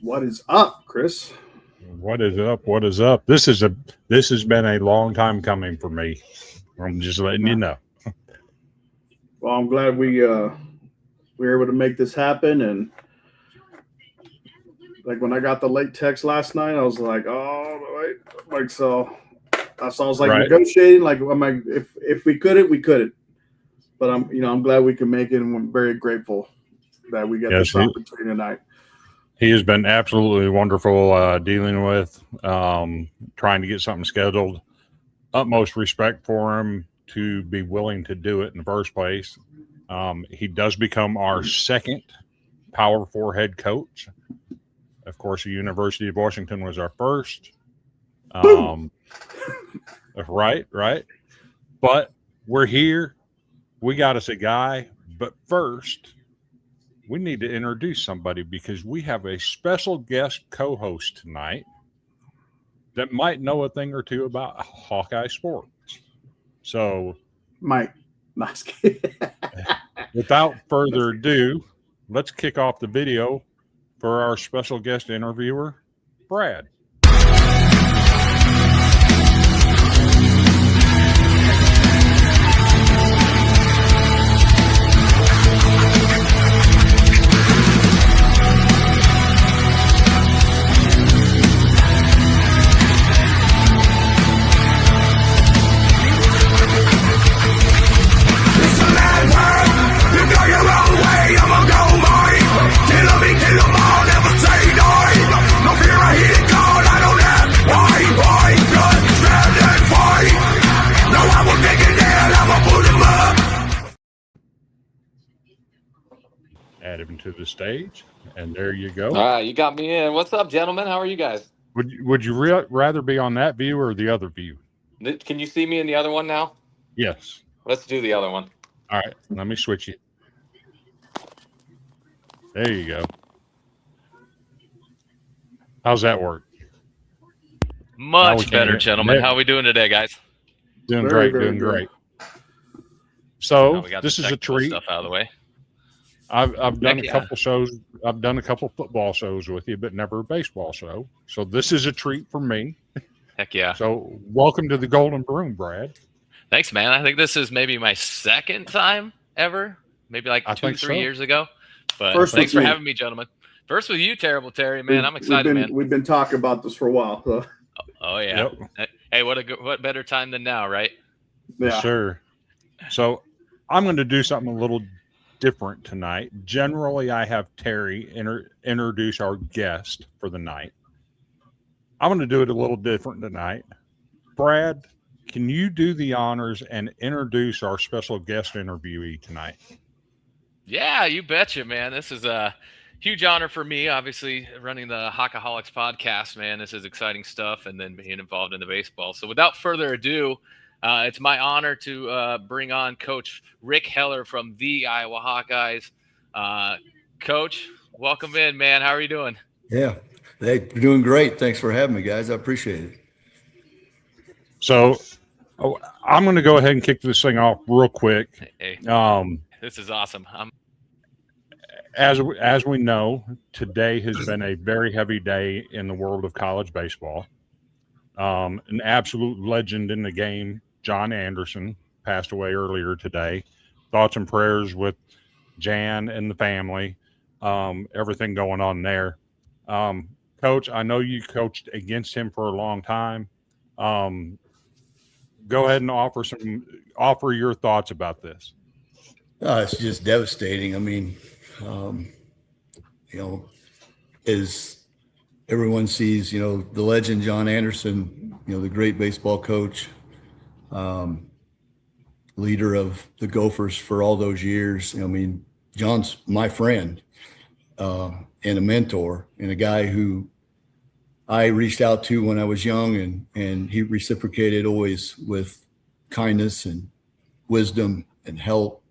What is up, Chris? What is up? What is up? This has been a long time coming for me. I'm just letting you know. Well, I'm glad we were able to make this happen. And like when I got the late text last night, I was like, oh, wait. Like so. So I was like Right. negotiating. Like I'm like, if we couldn't, we couldn't. But I'm glad we can make it, and I'm very grateful that we get Yes, this opportunity tonight. he has been absolutely wonderful dealing with, trying to get something scheduled. Utmost respect for him to be willing to do it in the first place. He does become our second Power Four head coach. Of course, the University of Washington was our first. Right. But we're here. We got us a guy. But first, we need to introduce somebody because we have a special guest co-host tonight that might know a thing or two about Hawkeye sports. So, Mike, nice. without further ado, let's kick off the video for our special guest interviewer, Brad. Add him to the stage, and there you go. All right, you got me in. What's up, gentlemen? How are you guys? Would you rather be on that view or the other view? Can you see me in the other one now? Yes. Let's do the other one. All right, let me switch you. There you go. How's that work? Much better, gentlemen. How are we doing today, guys? Doing Very, great, very doing good. great. So we got this the is a technical treat. Stuff out of the way. I've done Heck a yeah. couple shows. I've done a couple football shows with you, but never a baseball show. So this is a treat for me. Heck yeah. So welcome to the Golden Broom, Brad. Thanks, man. I think this is maybe my second time ever. Maybe like I 2 think 3 so. But But First thanks with for me. having me, gentlemen. First with you, Terrible Terry, man. I'm We've excited, been, man. We've been talking about this for a while. So. Oh yeah. Hey, what better time than now, right? Yeah. Yes, sir. So I'm going to do something a little different tonight. Generally, I have Terry introduce our guest for the night. I'm going to do it a little different tonight. Brad, can you do the honors and introduce our special guest interviewee tonight? Yeah, you betcha, man. This is a huge honor for me, obviously, running the Hawkoholics podcast, man. This is exciting stuff, and then being involved in the baseball. So without further ado, it's my honor to bring on Coach Rick Heller from the Iowa Hawkeyes. Coach, welcome in, man. How are you doing? Yeah, hey, you're doing great. Thanks for having me, guys. I appreciate it. So I'm going to go ahead and kick this thing off real quick. Hey, this is awesome. As we know, today has been a very heavy day in the world of college baseball. An absolute legend in the game, John Anderson, passed away earlier today. Thoughts and prayers with Jan and the family, everything going on there. Coach, I know you coached against him for a long time. Go ahead and offer your thoughts about this. It's just devastating. I mean, as everyone sees, the legend John Anderson, the great baseball coach, leader of the Gophers for all those years. I mean, John's my friend and a mentor and a guy who I reached out to when I was young, and he reciprocated always with kindness and wisdom and help.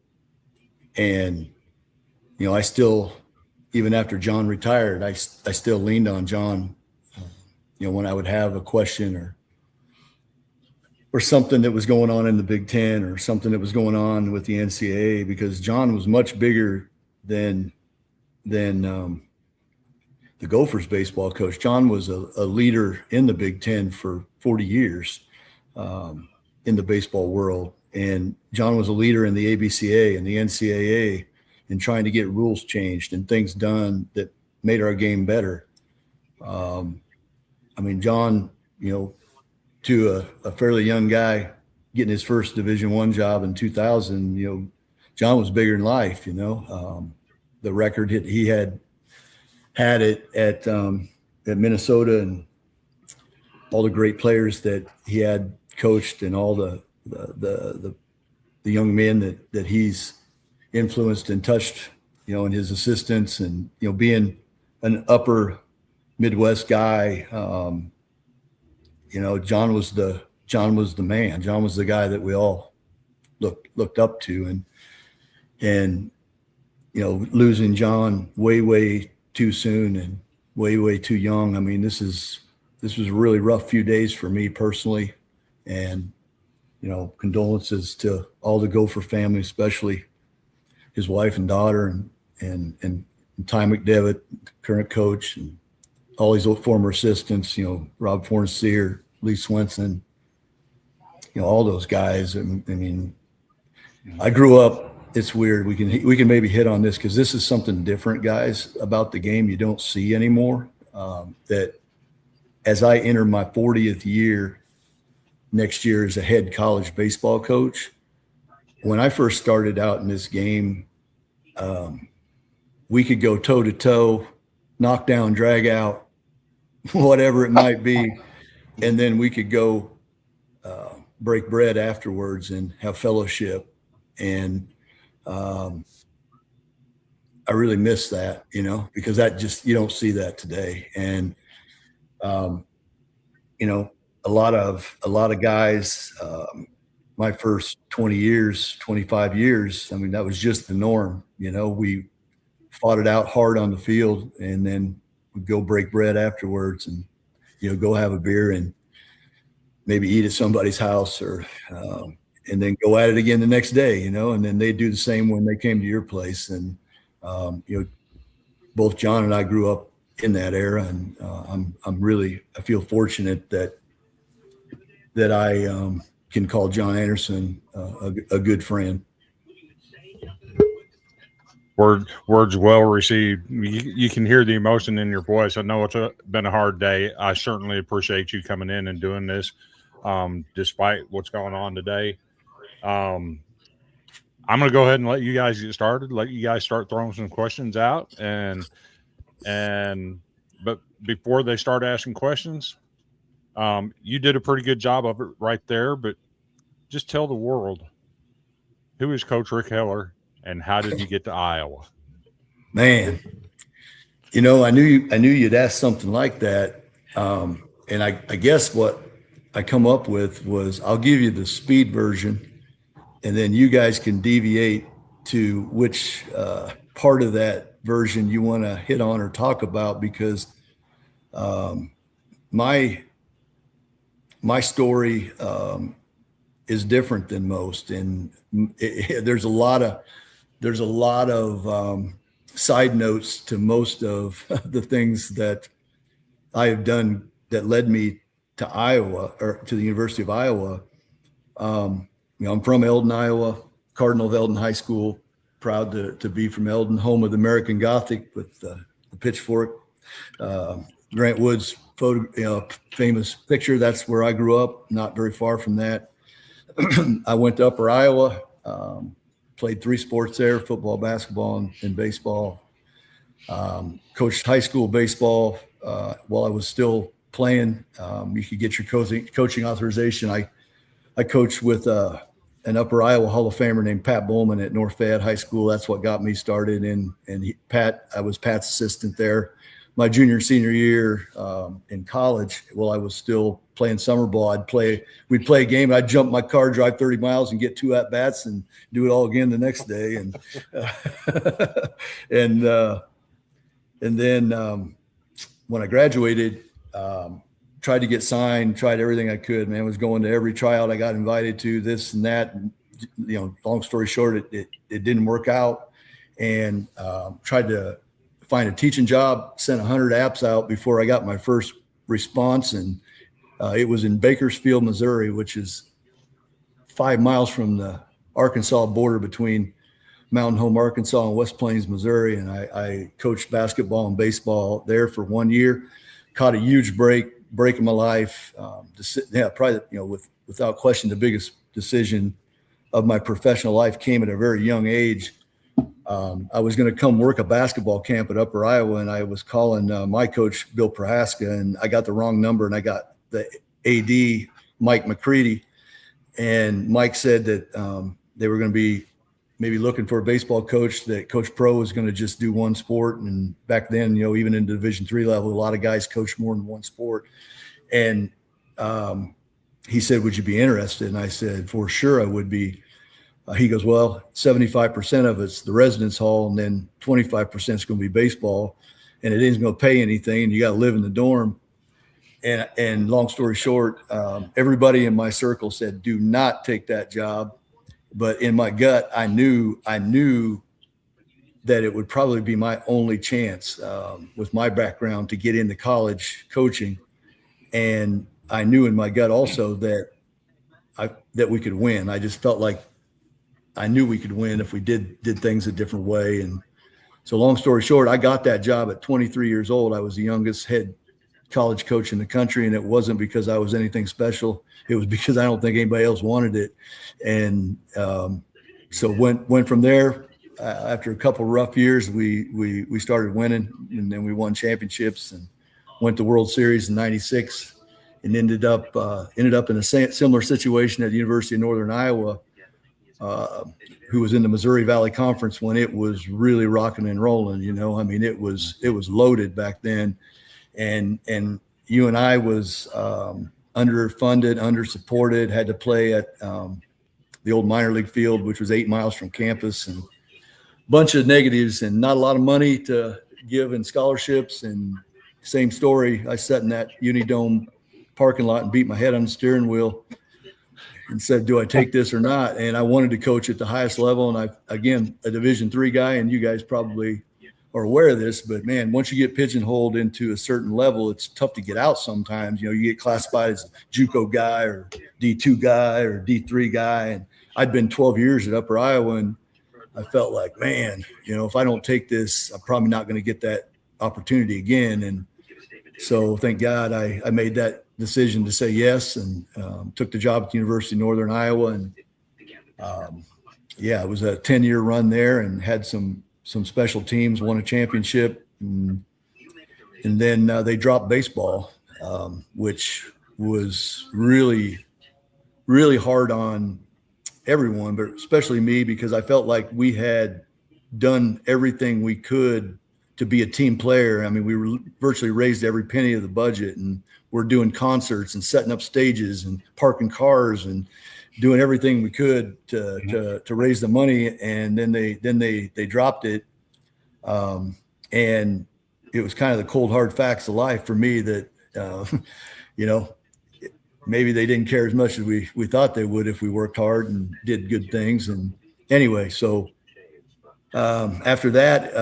And, I still, even after John retired, I still leaned on John, when I would have a question or something that was going on in the Big Ten or something that was going on with the NCAA, because John was much bigger than the Gophers baseball coach. John was a leader in the Big Ten for 40 years in the baseball world. And John was a leader in the ABCA and the NCAA in trying to get rules changed and things done that made our game better. I mean, John, to a fairly young guy getting his first Division I job in 2000, John was bigger than life, the record he had it at Minnesota, and all the great players that he had coached, and all the young men that he's influenced and touched, and his assistants, and being an upper Midwest guy, John was the man. John was the guy that we all looked up to, and losing John way too soon and way too young. I mean, this was a really rough few days for me personally, and condolences to all the Gopher family, especially his wife and daughter, and Ty McDevitt, current coach, and all these former assistants, Rob Fornseer, Lee Swenson, all those guys. I mean, I grew up. It's weird. We can maybe hit on this because this is something different, guys, about the game you don't see anymore. That as I enter my 40th year next year as a head college baseball coach, when I first started out in this game, we could go toe to toe, knock down, drag out, whatever it might be, and then we could go break bread afterwards and have fellowship. And I really miss that, because that you don't see that today. And a lot of guys, my first 20 years, 25 years, I mean, that was just the norm. We fought it out hard on the field, and then we'd go break bread afterwards, and go have a beer and maybe eat at somebody's house, or and then go at it again the next day, and then they do the same when they came to your place. And both John and I grew up in that era, and I feel fortunate that I can call John Anderson a good friend. Words well received. You can hear the emotion in your voice. I know it's been a hard day. I certainly appreciate you coming in and doing this, despite what's going on today. I'm going to go ahead and let you guys get started. Let you guys start throwing some questions out, but before they start asking questions, you did a pretty good job of it right there. But just tell the world, who is Coach Rick Heller, and how did you get to Iowa? Man, I knew you'd ask something like that, and I guess what I come up with was, I'll give you the speed version, and then you guys can deviate to which part of that version you want to hit on or talk about, because my story is different than most, and there's a lot of side notes to most of the things that I have done that led me to Iowa, or to the University of Iowa. I'm from Eldon, Iowa, Cardinal of Eldon High School. Proud to be from Eldon, home of the American Gothic with the pitchfork. Grant Wood's famous picture. That's where I grew up, not very far from that. I went to Upper Iowa, played 3 sports there: football, basketball, and baseball. Coached high school baseball while I was still playing. You could get your coaching authorization. I coached with an Upper Iowa Hall of Famer named Pat Bowman at North Fayette High School. That's what got me started. I was Pat's assistant there. My junior and senior year in college, while I was still playing summer ball, we'd play a game. I'd jump my car, drive 30 miles, and get 2 at-bats, and do it all again the next day. And then when I graduated, tried to get signed, tried everything I could, man. Was going to every tryout I got invited to, this and that. And, long story short, it didn't work out, and tried to find a teaching job, sent 100 apps out before I got my first response. And it was in Bakersfield, Missouri, which is 5 miles from the Arkansas border between Mountain Home, Arkansas and West Plains, Missouri. And I coached basketball and baseball there for 1 year, caught a huge break in my life. Probably, without question, the biggest decision of my professional life came at a very young age. I was going to come work a basketball camp at Upper Iowa, and I was calling my coach, Bill Prohaska, and I got the wrong number, and I got the AD, Mike McCready. And Mike said that they were going to be maybe looking for a baseball coach, that Coach Pro was going to just do one sport. And back then, even in Division III level, a lot of guys coach more than one sport. And he said, would you be interested? And I said, for sure I would be. He goes, well, 75% of it's the residence hall, and then 25% is going to be baseball, and it isn't going to pay anything, and you got to live in the dorm. And long story short, everybody in my circle said, do not take that job. But in my gut, I knew that it would probably be my only chance with my background to get into college coaching. And I knew in my gut also that we could win. I just felt like I knew we could win if we did things a different way. And so long story short, I got that job at 23 years old. I was the youngest head college coach in the country. And it wasn't because I was anything special. It was because I don't think anybody else wanted it. And so went from there. After a couple of rough years, we started winning, and then we won championships and went to World Series in '96, and ended up in a similar situation at the University of Northern Iowa, who was in the Missouri Valley Conference when it was really rocking and rolling. It was loaded back then, and UNI was underfunded, undersupported, had to play at the old minor league field, which was 8 miles from campus, and a bunch of negatives and not a lot of money to give in scholarships. And same story, I sat in that Unidome parking lot and beat my head on the steering wheel and said, do I take this or not? And I wanted to coach at the highest level. And again, a Division III guy, and you guys probably are aware of this, but man, once you get pigeonholed into a certain level, it's tough to get out sometimes. You get classified as a JUCO guy or D2 guy or D3 guy. And I'd been 12 years at Upper Iowa, and I felt like, man, if I don't take this, I'm probably not going to get that opportunity again. And so thank God I made that decision to say yes, and took the job at the University of Northern Iowa. And it was a 10-year run there, and had some special teams, won a championship. And then they dropped baseball, which was really, really hard on everyone, but especially me, because I felt like we had done everything we could to be a team player. I mean, we virtually raised every penny of the budget, and we're doing concerts and setting up stages and parking cars and doing everything we could to raise the money. And then they dropped it. And it was kind of the cold, hard facts of life for me that, maybe they didn't care as much as we thought they would if we worked hard and did good things. And anyway, so after that,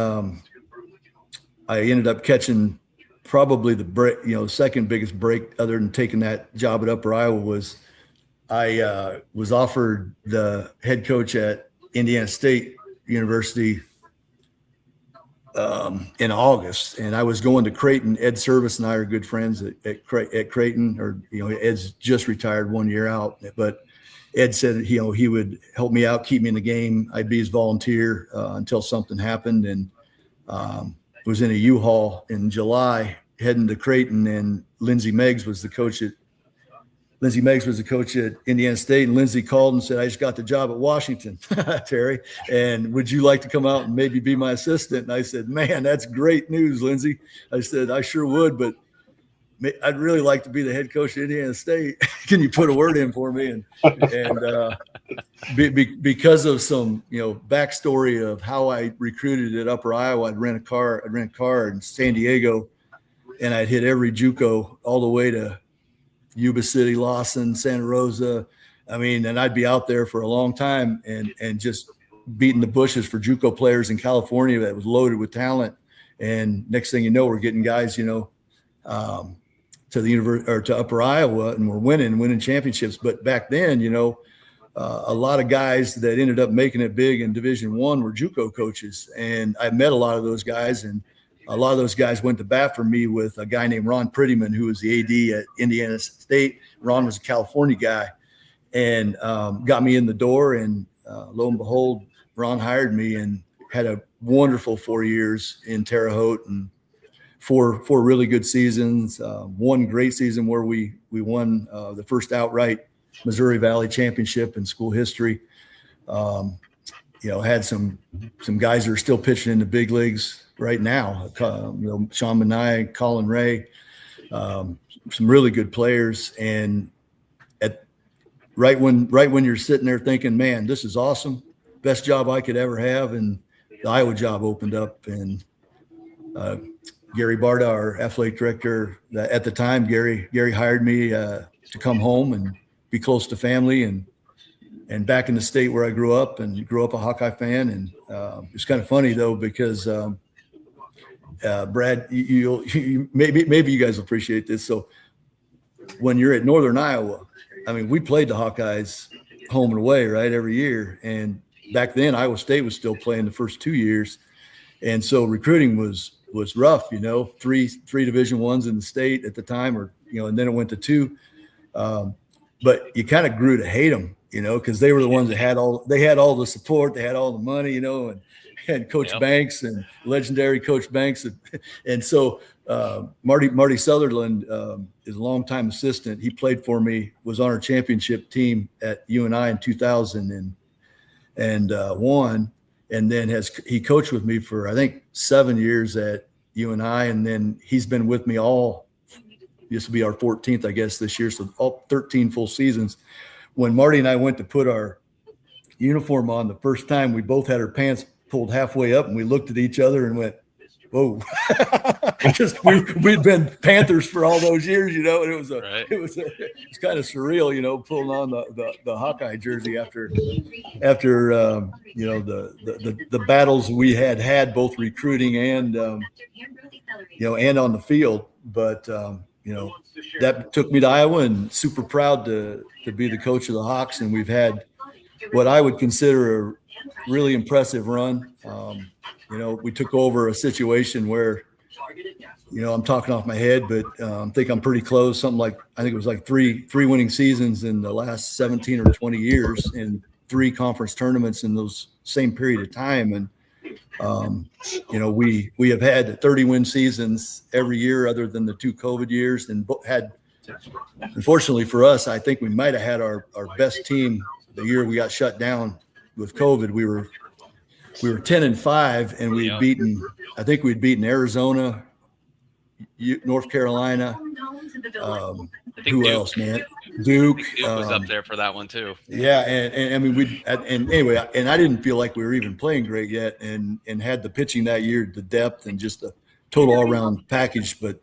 I ended up catching probably the break, the second biggest break other than taking that job at Upper Iowa was I was offered the head coach at Indiana State University in August, and I was going to Creighton. Ed Service and I are good friends at Creighton, or Ed's just retired 1 year out, but Ed said he would help me out, keep me in the game. I'd be his volunteer until something happened, and was in a U-Haul in July heading to Creighton, and Lindsey Meggs was the coach at Indiana State. And Lindsey called and said, I just got the job at Washington, Terry, and would you like to come out and maybe be my assistant? And I said, man, that's great news, Lindsey. I said, I sure would, but I'd really like to be the head coach at Indiana State. Can you put a word in for me? And because of some, backstory of how I recruited at Upper Iowa, I'd rent a car in San Diego, and I'd hit every JUCO all the way to Yuba City, Lawson, Santa Rosa. And I'd be out there for a long time and just beating the bushes for JUCO players in California that was loaded with talent. And next thing you know, we're getting guys, to the university or to Upper Iowa, and we're winning championships. But back then, a lot of guys that ended up making it big in Division I were JUCO coaches. And I met a lot of those guys, and a lot of those guys went to bat for me with a guy named Ron Prettyman, who was the AD at Indiana State. Ron was a California guy, and got me in the door. And lo and behold, Ron hired me and had a wonderful 4 years in Terre Haute, and four really good seasons. One great season where we won the first outright Missouri Valley Championship in school history. Had some guys that are still pitching in the big leagues right now. Sean Manai, Colin Ray, some really good players. And right when you're sitting there thinking, man, this is awesome, best job I could ever have, and the Iowa job opened up, and Gary Barta, our athletic director at the time, Gary hired me to come home and be close to family and back in the state where I grew up a Hawkeye fan. And it's kind of funny though, because Brad, you maybe you guys appreciate this. So when you're at Northern Iowa, I mean, we played the Hawkeyes home and away, right, every year. And back then, Iowa State was still playing the first 2 years, and so recruiting was rough. Three Division I's in the state at the time, and then it went to 2. But you kind of grew to hate them, because they were the ones that had all the support, they had all the money, and Coach Banks and legendary Coach Banks, and so Marty Sutherland is a longtime assistant. He played for me, was on our championship team at UNI in 2001, and then he coached with me for I think 7 years at UNI, and then he's been with me all. This will be our 14th, I guess, this year, so all 13 full seasons. When Marty and I went to put our uniform on the first time, we both had our pants pulled halfway up, and we looked at each other and went, whoa. Because we'd been Panthers for all those years, and it was it's kind of surreal, pulling on the Hawkeye jersey after the battles we had both recruiting and and on the field. But that took me to Iowa, and super proud to be the coach of the Hawks. And we've had what I would consider a really impressive run. We took over a situation where, I'm talking off my head, but I think I'm pretty close. I think it was like three winning seasons in the last 17 or 20 years, and 3 conference tournaments in those same period of time. And, we have had 30-win seasons every year other than the 2 COVID years, and had, unfortunately for us, I think we might have had our best team the year we got shut down with COVID. We were 10-5, and we'd beaten Arizona, North Carolina. Who else, man? Duke was up there for that one too. Yeah, and I mean anyway, I didn't feel like we were even playing great yet, and had the pitching that year, the depth, and just a total all-around package. But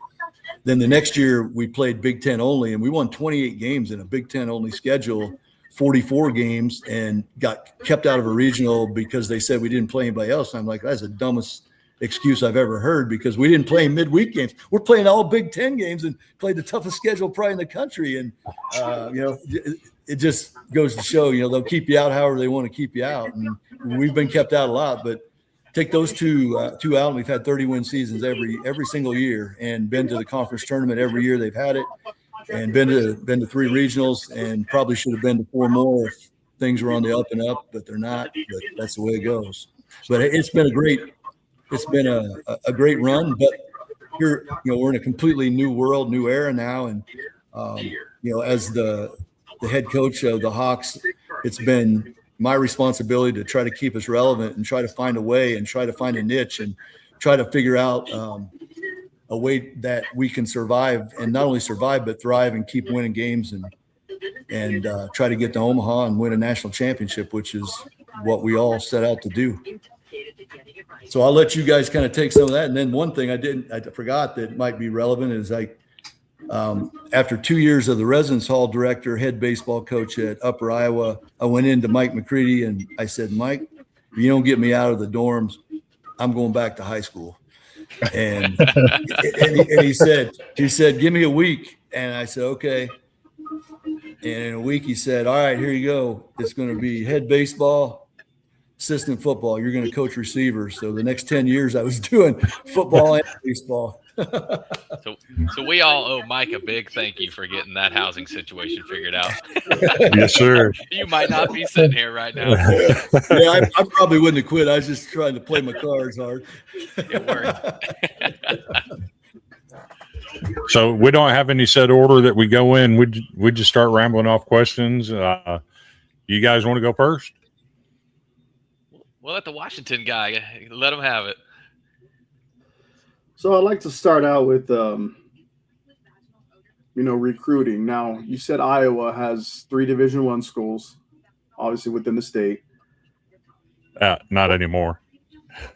then the next year we played Big Ten only, and we won 28 games in a Big Ten only schedule. 44 games, and got kept out of a regional because they said we didn't play anybody else. And I'm like, that's the dumbest excuse I've ever heard, because we didn't play midweek games. We're playing all Big Ten games and played the toughest schedule probably in the country. And, it just goes to show, they'll keep you out however they want to keep you out. And we've been kept out a lot, but take those two out, and we've had 30-win seasons every single year, and been to the conference tournament every year they've had it. And been to 3 regionals, and probably should have been to 4 more if things were on the up and up, but they're not. But that's the way it goes. But it's been a great run. But here, we're in a completely new world, new era now, and as the head coach of the Hawks, it's been my responsibility to try to keep us relevant and try to find a way and try to find a niche and try to figure out a way that we can survive, and not only survive, but thrive and keep winning games, and try to get to Omaha and win a national championship, which is what we all set out to do. So I'll let you guys kind of take some of that. And then one thing I forgot that might be relevant is after 2 years of the residence hall director, head baseball coach at Upper Iowa, I went into Mike McCready and I said, Mike, if you don't get me out of the dorms, I'm going back to high school. And he said, give me a week. And I said, okay. And in a week, he said, all right, here you go. It's going to be head baseball, assistant football. You're going to coach receivers. So the next 10 years I was doing football and baseball. So we all owe Mike a big thank you for getting that housing situation figured out. Yes, sir. You might not be sitting here right now. Yeah, I probably wouldn't have quit. I was just trying to play my cards hard. It worked. So we don't have any set order that we go in. We just start rambling off questions. You guys want to go first? We'll let the Washington guy, let him have it. So I'd like to start out with, recruiting. Now, you said Iowa has 3 Division I schools, obviously within the state. Not anymore.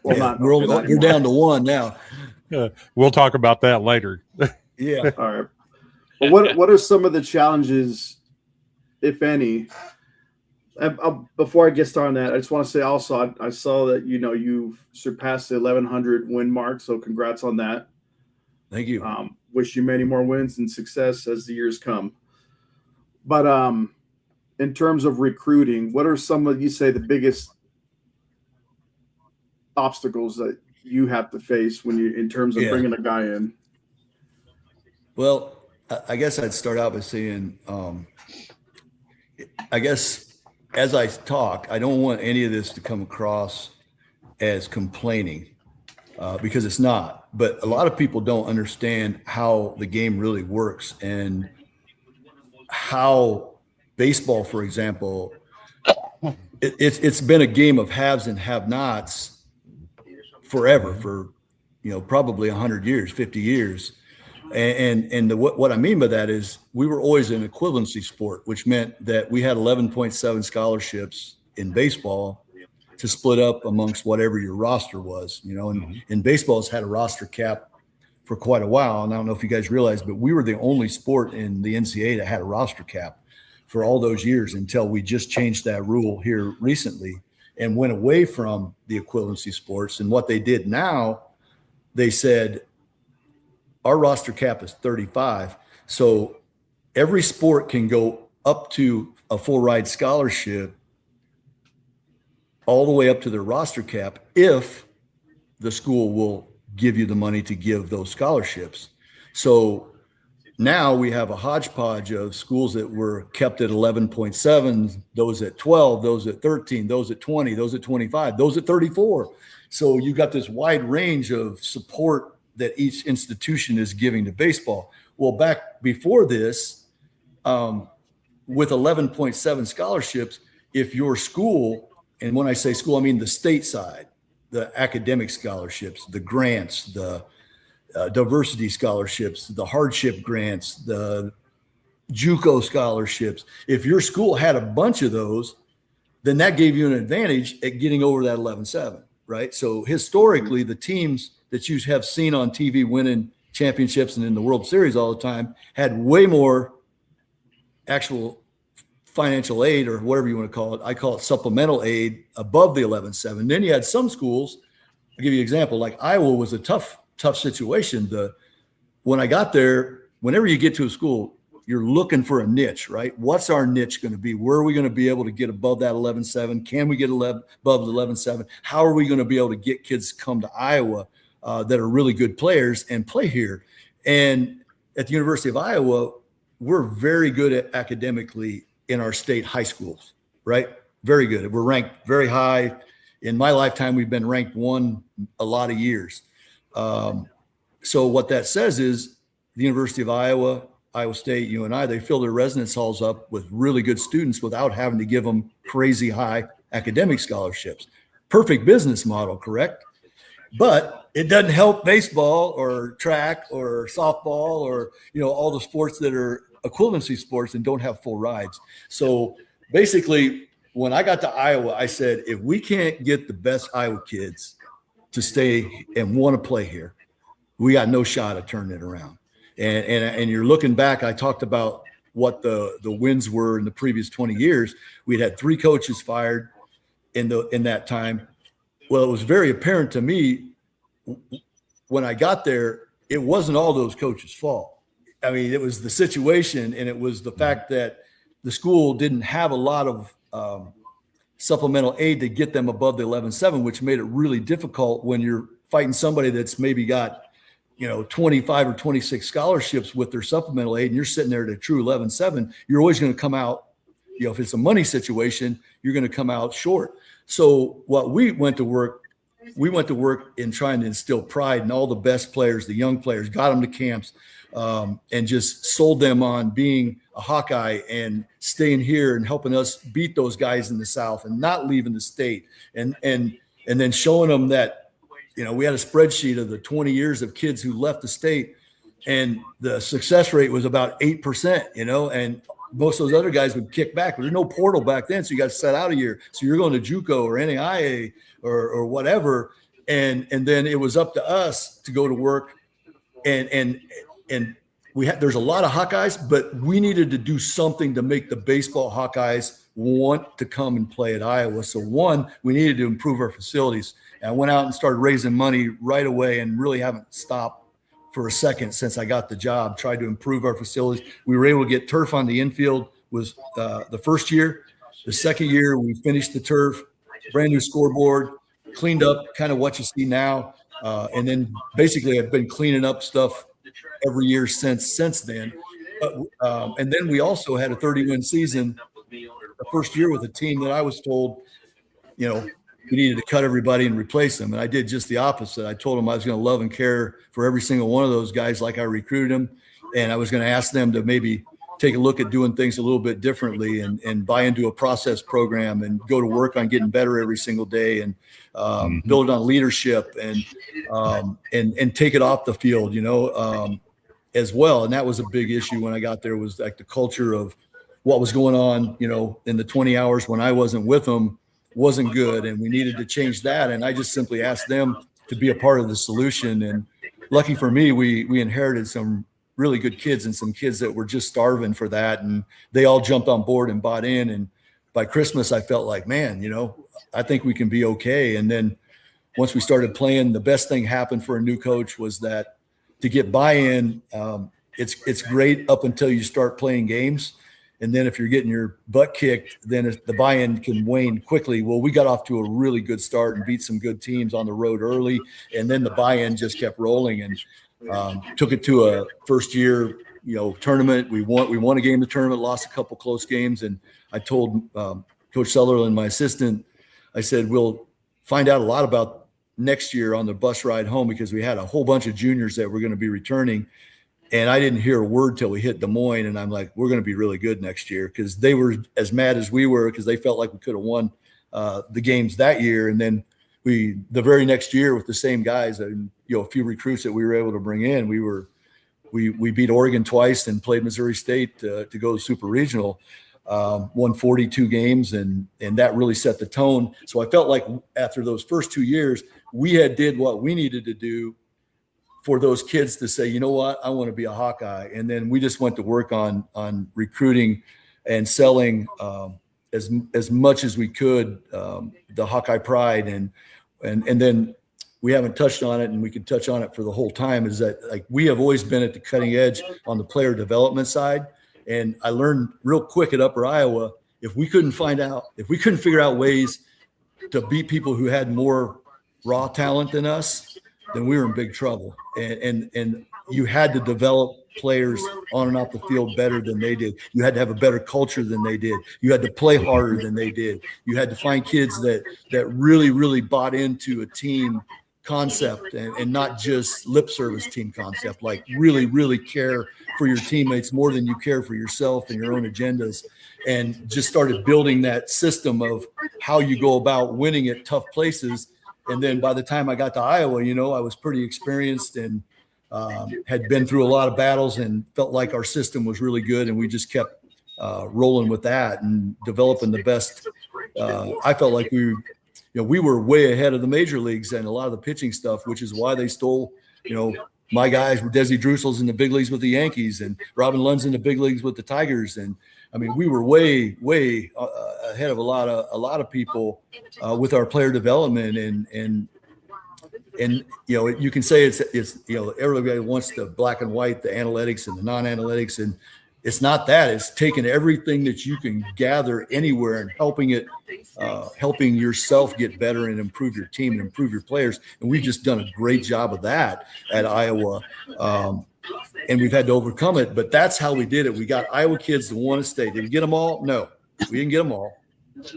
Well, Yeah, not we're anymore. down to 1 now. We'll talk about that later. Yeah. All right. But what are some of the challenges, if any? Before I get started on that, I just want to say also I saw that you've surpassed the 1,100 win mark, so congrats on that. Thank you. Wish you many more wins and success as the years come. But in terms of recruiting, what are some of the biggest obstacles that you have to face in terms of bringing a guy in? Well, I guess I'd start out by saying, I guess as I talk, I don't want any of this to come across as complaining because it's not. But a lot of people don't understand how the game really works and how baseball, for example, it's been a game of haves and have-nots forever, for probably 100 years, 50 years. And what I mean by that is we were always an equivalency sport, which meant that we had 11.7 scholarships in baseball to split up amongst whatever your roster was, and baseball's had a roster cap for quite a while. And I don't know if you guys realize, but we were the only sport in the NCAA that had a roster cap for all those years until we just changed that rule here recently and went away from the equivalency sports. And what they did now, they said, our roster cap is 35. So every sport can go up to a full ride scholarship all the way up to their roster cap if the school will give you the money to give those scholarships. So now we have a hodgepodge of schools that were kept at 11.7, those at 12, those at 13, those at 20, those at 25, those at 34. So you've got this wide range of support that each institution is giving to baseball. Well, back before this, with 11.7 scholarships, if your school, and when I say school, I mean the state side, the academic scholarships, the grants, the diversity scholarships, the hardship grants, the JUCO scholarships. If your school had a bunch of those, then that gave you an advantage at getting over that 11.7, right? So historically, the teams that you have seen on TV winning championships and in the World Series all the time had way more actual financial aid, or whatever you want to call it. I call it supplemental aid above the 11.7. Then you had some schools, I'll give you an example, like Iowa was a tough situation. When I got there, whenever you get to a school, you're looking for a niche, right? What's our niche going to be? Where are we going to be able to get above that 11.7? Can we get above the 11.7? How are we going to be able to get kids to come to Iowa that are really good players and play here? And at the University of Iowa, we're very good at academically in our state high schools, right? Very good. We're ranked very high. In my lifetime, we've been ranked 1 a lot of years. So what that says is the University of Iowa, Iowa State, UNI, they fill their residence halls up with really good students without having to give them crazy high academic scholarships. Perfect business model, correct? But it doesn't help baseball or track or softball or, all the sports that are equivalency sports and don't have full rides. So basically, when I got to Iowa, I said, if we can't get the best Iowa kids to stay and want to play here, we got no shot at turning it around. And you're looking back, I talked about what the wins were in the previous 20 years. We'd had 3 coaches fired in that time. Well, it was very apparent to me when I got there, it wasn't all those coaches' fault. I mean, it was the situation, and it was the fact that the school didn't have a lot of supplemental aid to get them above the 11.7, which made it really difficult when you're fighting somebody that's maybe got, 25 or 26 scholarships with their supplemental aid, and you're sitting there at a true 11.7. You're always going to come out, if it's a money situation, you're going to come out short. So what we went to work in trying to instill pride in all the best players, the young players, got them to camps, and just sold them on being a Hawkeye and staying here and helping us beat those guys in the South and not leaving the state. And then showing them that, we had a spreadsheet of the 20 years of kids who left the state, and the success rate was about 8%, and most of those other guys would kick back. There's no portal back then, so you got to set out a year. So you're going to JUCO or NAIA or whatever, and then it was up to us to go to work, and there's a lot of Hawkeyes, but we needed to do something to make the baseball Hawkeyes want to come and play at Iowa. So one, we needed to improve our facilities. And I went out and started raising money right away and really haven't stopped for a second since I got the job, tried to improve our facilities. We were able to get turf on the infield was the first year. The second year, we finished the turf, brand new scoreboard, cleaned up kind of what you see now. And then basically I've been cleaning up stuff every year since then. And then we also had a 30-win season the first year with a team that I was told, we needed to cut everybody and replace them. And I did just the opposite. I told them I was going to love and care for every single one of those guys like I recruited them. And I was going to ask them to maybe take a look at doing things a little bit differently and buy into a process program and go to work on getting better every single day and build on leadership and take it off the field, as well. And that was a big issue when I got there, was like the culture of what was going on, in the 20 hours when I wasn't with them wasn't good. And we needed to change that. And I just simply asked them to be a part of the solution. And lucky for me, we inherited some really good kids and some kids that were just starving for that. And they all jumped on board and bought in. And by Christmas, I felt like, man, I think we can be okay. And then once we started playing, the best thing happened for a new coach was that to get buy-in, it's great up until you start playing games. And then if you're getting your butt kicked, then the buy-in can wane quickly. Well, we got off to a really good start and beat some good teams on the road early. And then the buy-in just kept rolling and took it to a first-year, tournament. We won a game in the tournament, lost a couple close games. And I told Coach Sutherland, my assistant, I said, we'll find out a lot about next year on the bus ride home, because we had a whole bunch of juniors that were going to be returning. And I didn't hear a word till we hit Des Moines. And I'm like, we're going to be really good next year, because they were as mad as we were, because they felt like we could have won the games that year. And then the very next year with the same guys and, a few recruits that we were able to bring in, we beat Oregon twice and played Missouri State to go to Super Regional, won 42 games. And that really set the tone. So I felt like after those first 2 years, we had did what we needed to do for those kids to say, you know what, I want to be a Hawkeye. And then we just went to work on recruiting and selling as much as we could, the Hawkeye pride. And then we haven't touched on it, and we could touch on it for the whole time, is that like we have always been at the cutting edge on the player development side. And I learned real quick at Upper Iowa, if we couldn't figure out ways to beat people who had more raw talent than us, then we were in big trouble. And you had to develop players on and off the field better than they did. You had to have a better culture than they did. You had to play harder than they did. You had to find kids that really, really bought into a team concept and not just lip service team concept, like really, really care for your teammates more than you care for yourself and your own agendas, and just started building that system of how you go about winning at tough places. And then by the time I got to Iowa, I was pretty experienced and had been through a lot of battles and felt like our system was really good. And we just kept rolling with that and developing the best. I felt like we were way ahead of the major leagues and a lot of the pitching stuff, which is why they stole, my guys were Desi Drussel's in the big leagues with the Yankees and Robin Lund's in the big leagues with the Tigers. And I mean, we were way ahead of a lot of people with our player development. And, you can say it's, everybody wants the black and white, the analytics and the non-analytics. And it's not that. It's taking everything that you can gather anywhere and helping yourself get better and improve your team and improve your players. And we've just done a great job of that at Iowa. And we've had to overcome it, but that's how we did it. We got Iowa kids to want to stay. Did we get them all? No, we didn't get them all.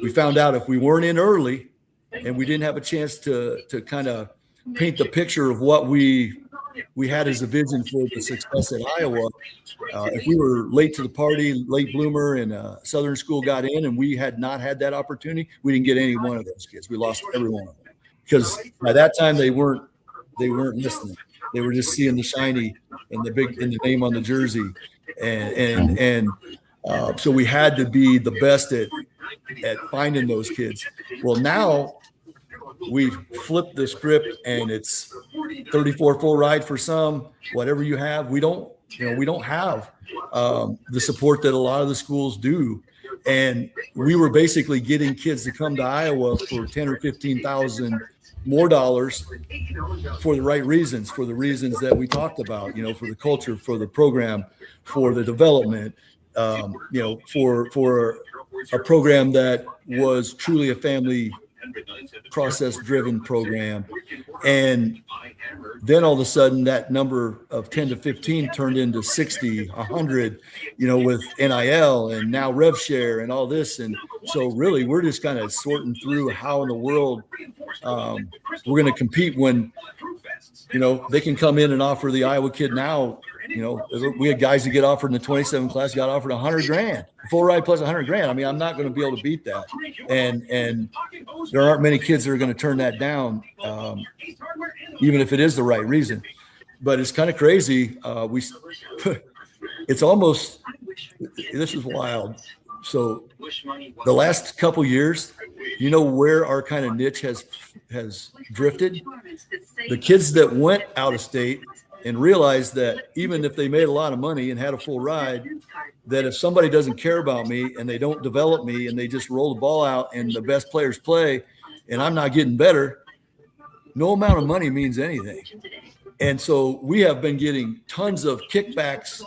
We found out if we weren't in early and we didn't have a chance to kind of paint the picture of what we had as a vision for the success at Iowa. If we were late to the party, late bloomer, and a Southern school got in and we had not had that opportunity, we didn't get any one of those kids. We lost every one of them because by that time they weren't listening. They were just seeing the shiny and the name on the jersey, and so we had to be the best at finding those kids. Well, now we've flipped the script, and it's 34 full ride for some. Whatever you have, we don't have the support that a lot of the schools do, and we were basically getting kids to come to Iowa for 10 or 15,000 more dollars for the right reasons, for the reasons that we talked about, for the culture, for the program, for the development, for a program that was truly a family process driven program. And then all of a sudden that number of 10 to 15 turned into 60, 100, with NIL and now rev share and all this. And so really we're just kind of sorting through how in the world we're going to compete when, they can come in and offer the Iowa kid now. We had guys that get offered in the 27 class, got offered $100,000, full ride plus $100,000. I mean, I'm not going to be able to beat that. And there aren't many kids that are going to turn that down, even if it is the right reason. But it's kind of crazy. It's almost, this is wild. So the last couple years, where our kind of niche has drifted? The kids that went out of state and realized that even if they made a lot of money and had a full ride, that if somebody doesn't care about me and they don't develop me and they just roll the ball out and the best players play and I'm not getting better, no amount of money means anything. And so we have been getting tons of kickbacks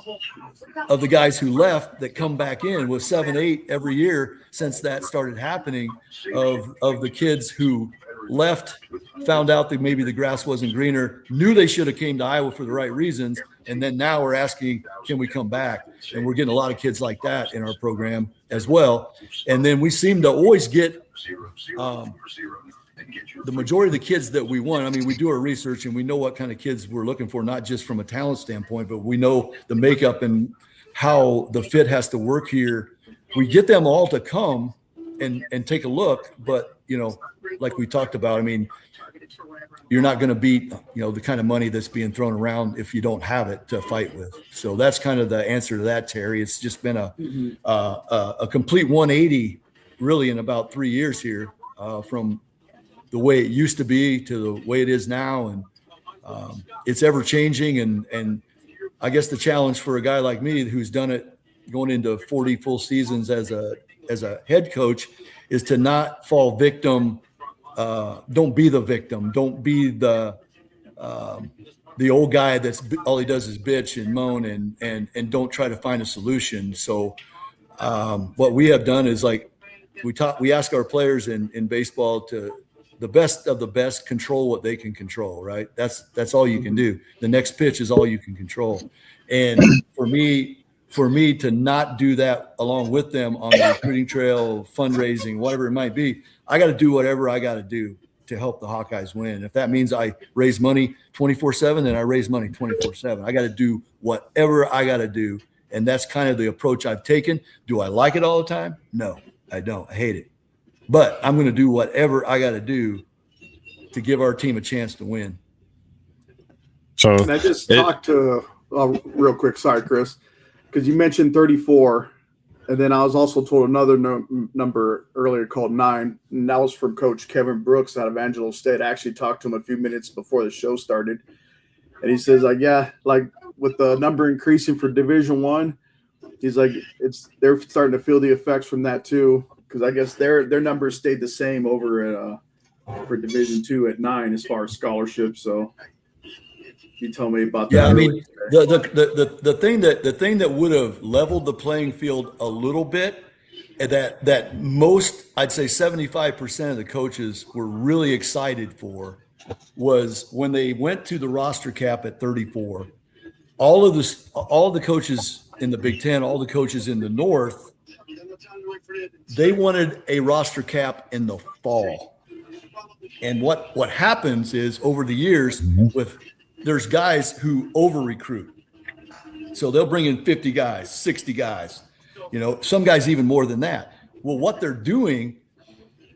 of the guys who left that come back in with 7, 8 every year since that started happening, of the kids who left, found out that maybe the grass wasn't greener, knew they should have came to Iowa for the right reasons, and then now we're asking, can we come back? And we're getting a lot of kids like that in our program as well. And then we seem to always get the majority of the kids that we want. I mean, we do our research and we know what kind of kids we're looking for, not just from a talent standpoint, but we know the makeup and how the fit has to work here. We get them all to come and take a look, but like we talked about, I mean, you're not going to beat, the kind of money that's being thrown around if you don't have it to fight with. So that's kind of the answer to that, Terry. It's just been a complete 180 really in about 3 years here, from the way it used to be to the way it is now. And it's ever changing. And I guess the challenge for a guy like me who's done it going into 40 full seasons as a head coach is to not fall victim. Don't be the victim. Don't be the old guy that's all he does is bitch and moan and don't try to find a solution. So what we have done is we ask our players in baseball to the best of the best control what they can control, right? That's all you can do. The next pitch is all you can control. And for me to not do that along with them on the recruiting trail, fundraising, whatever it might be, I got to do whatever I got to do to help the Hawkeyes win. If that means I raise money 24/7, then I raise money 24/7. I got to do whatever I got to do. And that's kind of the approach I've taken. Do I like it all the time? No, I don't. I hate it. But I'm going to do whatever I got to do to give our team a chance to win. So and I just talked to real quick. Sorry, Chris, because you mentioned 34, and then I was also told another number earlier called 9, and that was from Coach Kevin Brooks out of Angelo State. I actually talked to him a few minutes before the show started, and he says, with the number increasing for Division I, he's like, they're starting to feel the effects from that too. Because I guess their numbers stayed the same over for Division II at 9 as far as scholarships. So you told me about that. Yeah, I mean, earlier. the thing that would have leveled the playing field a little bit, and that most, I'd say 75% of the coaches were really excited for, was when they went to the roster cap at 34. All of the coaches in the Big Ten, all the coaches in the North, they wanted a roster cap in the fall. And what happens is, over the years, there's guys who over recruit. So they'll bring in 50 guys, 60 guys, some guys even more than that. Well, what they're doing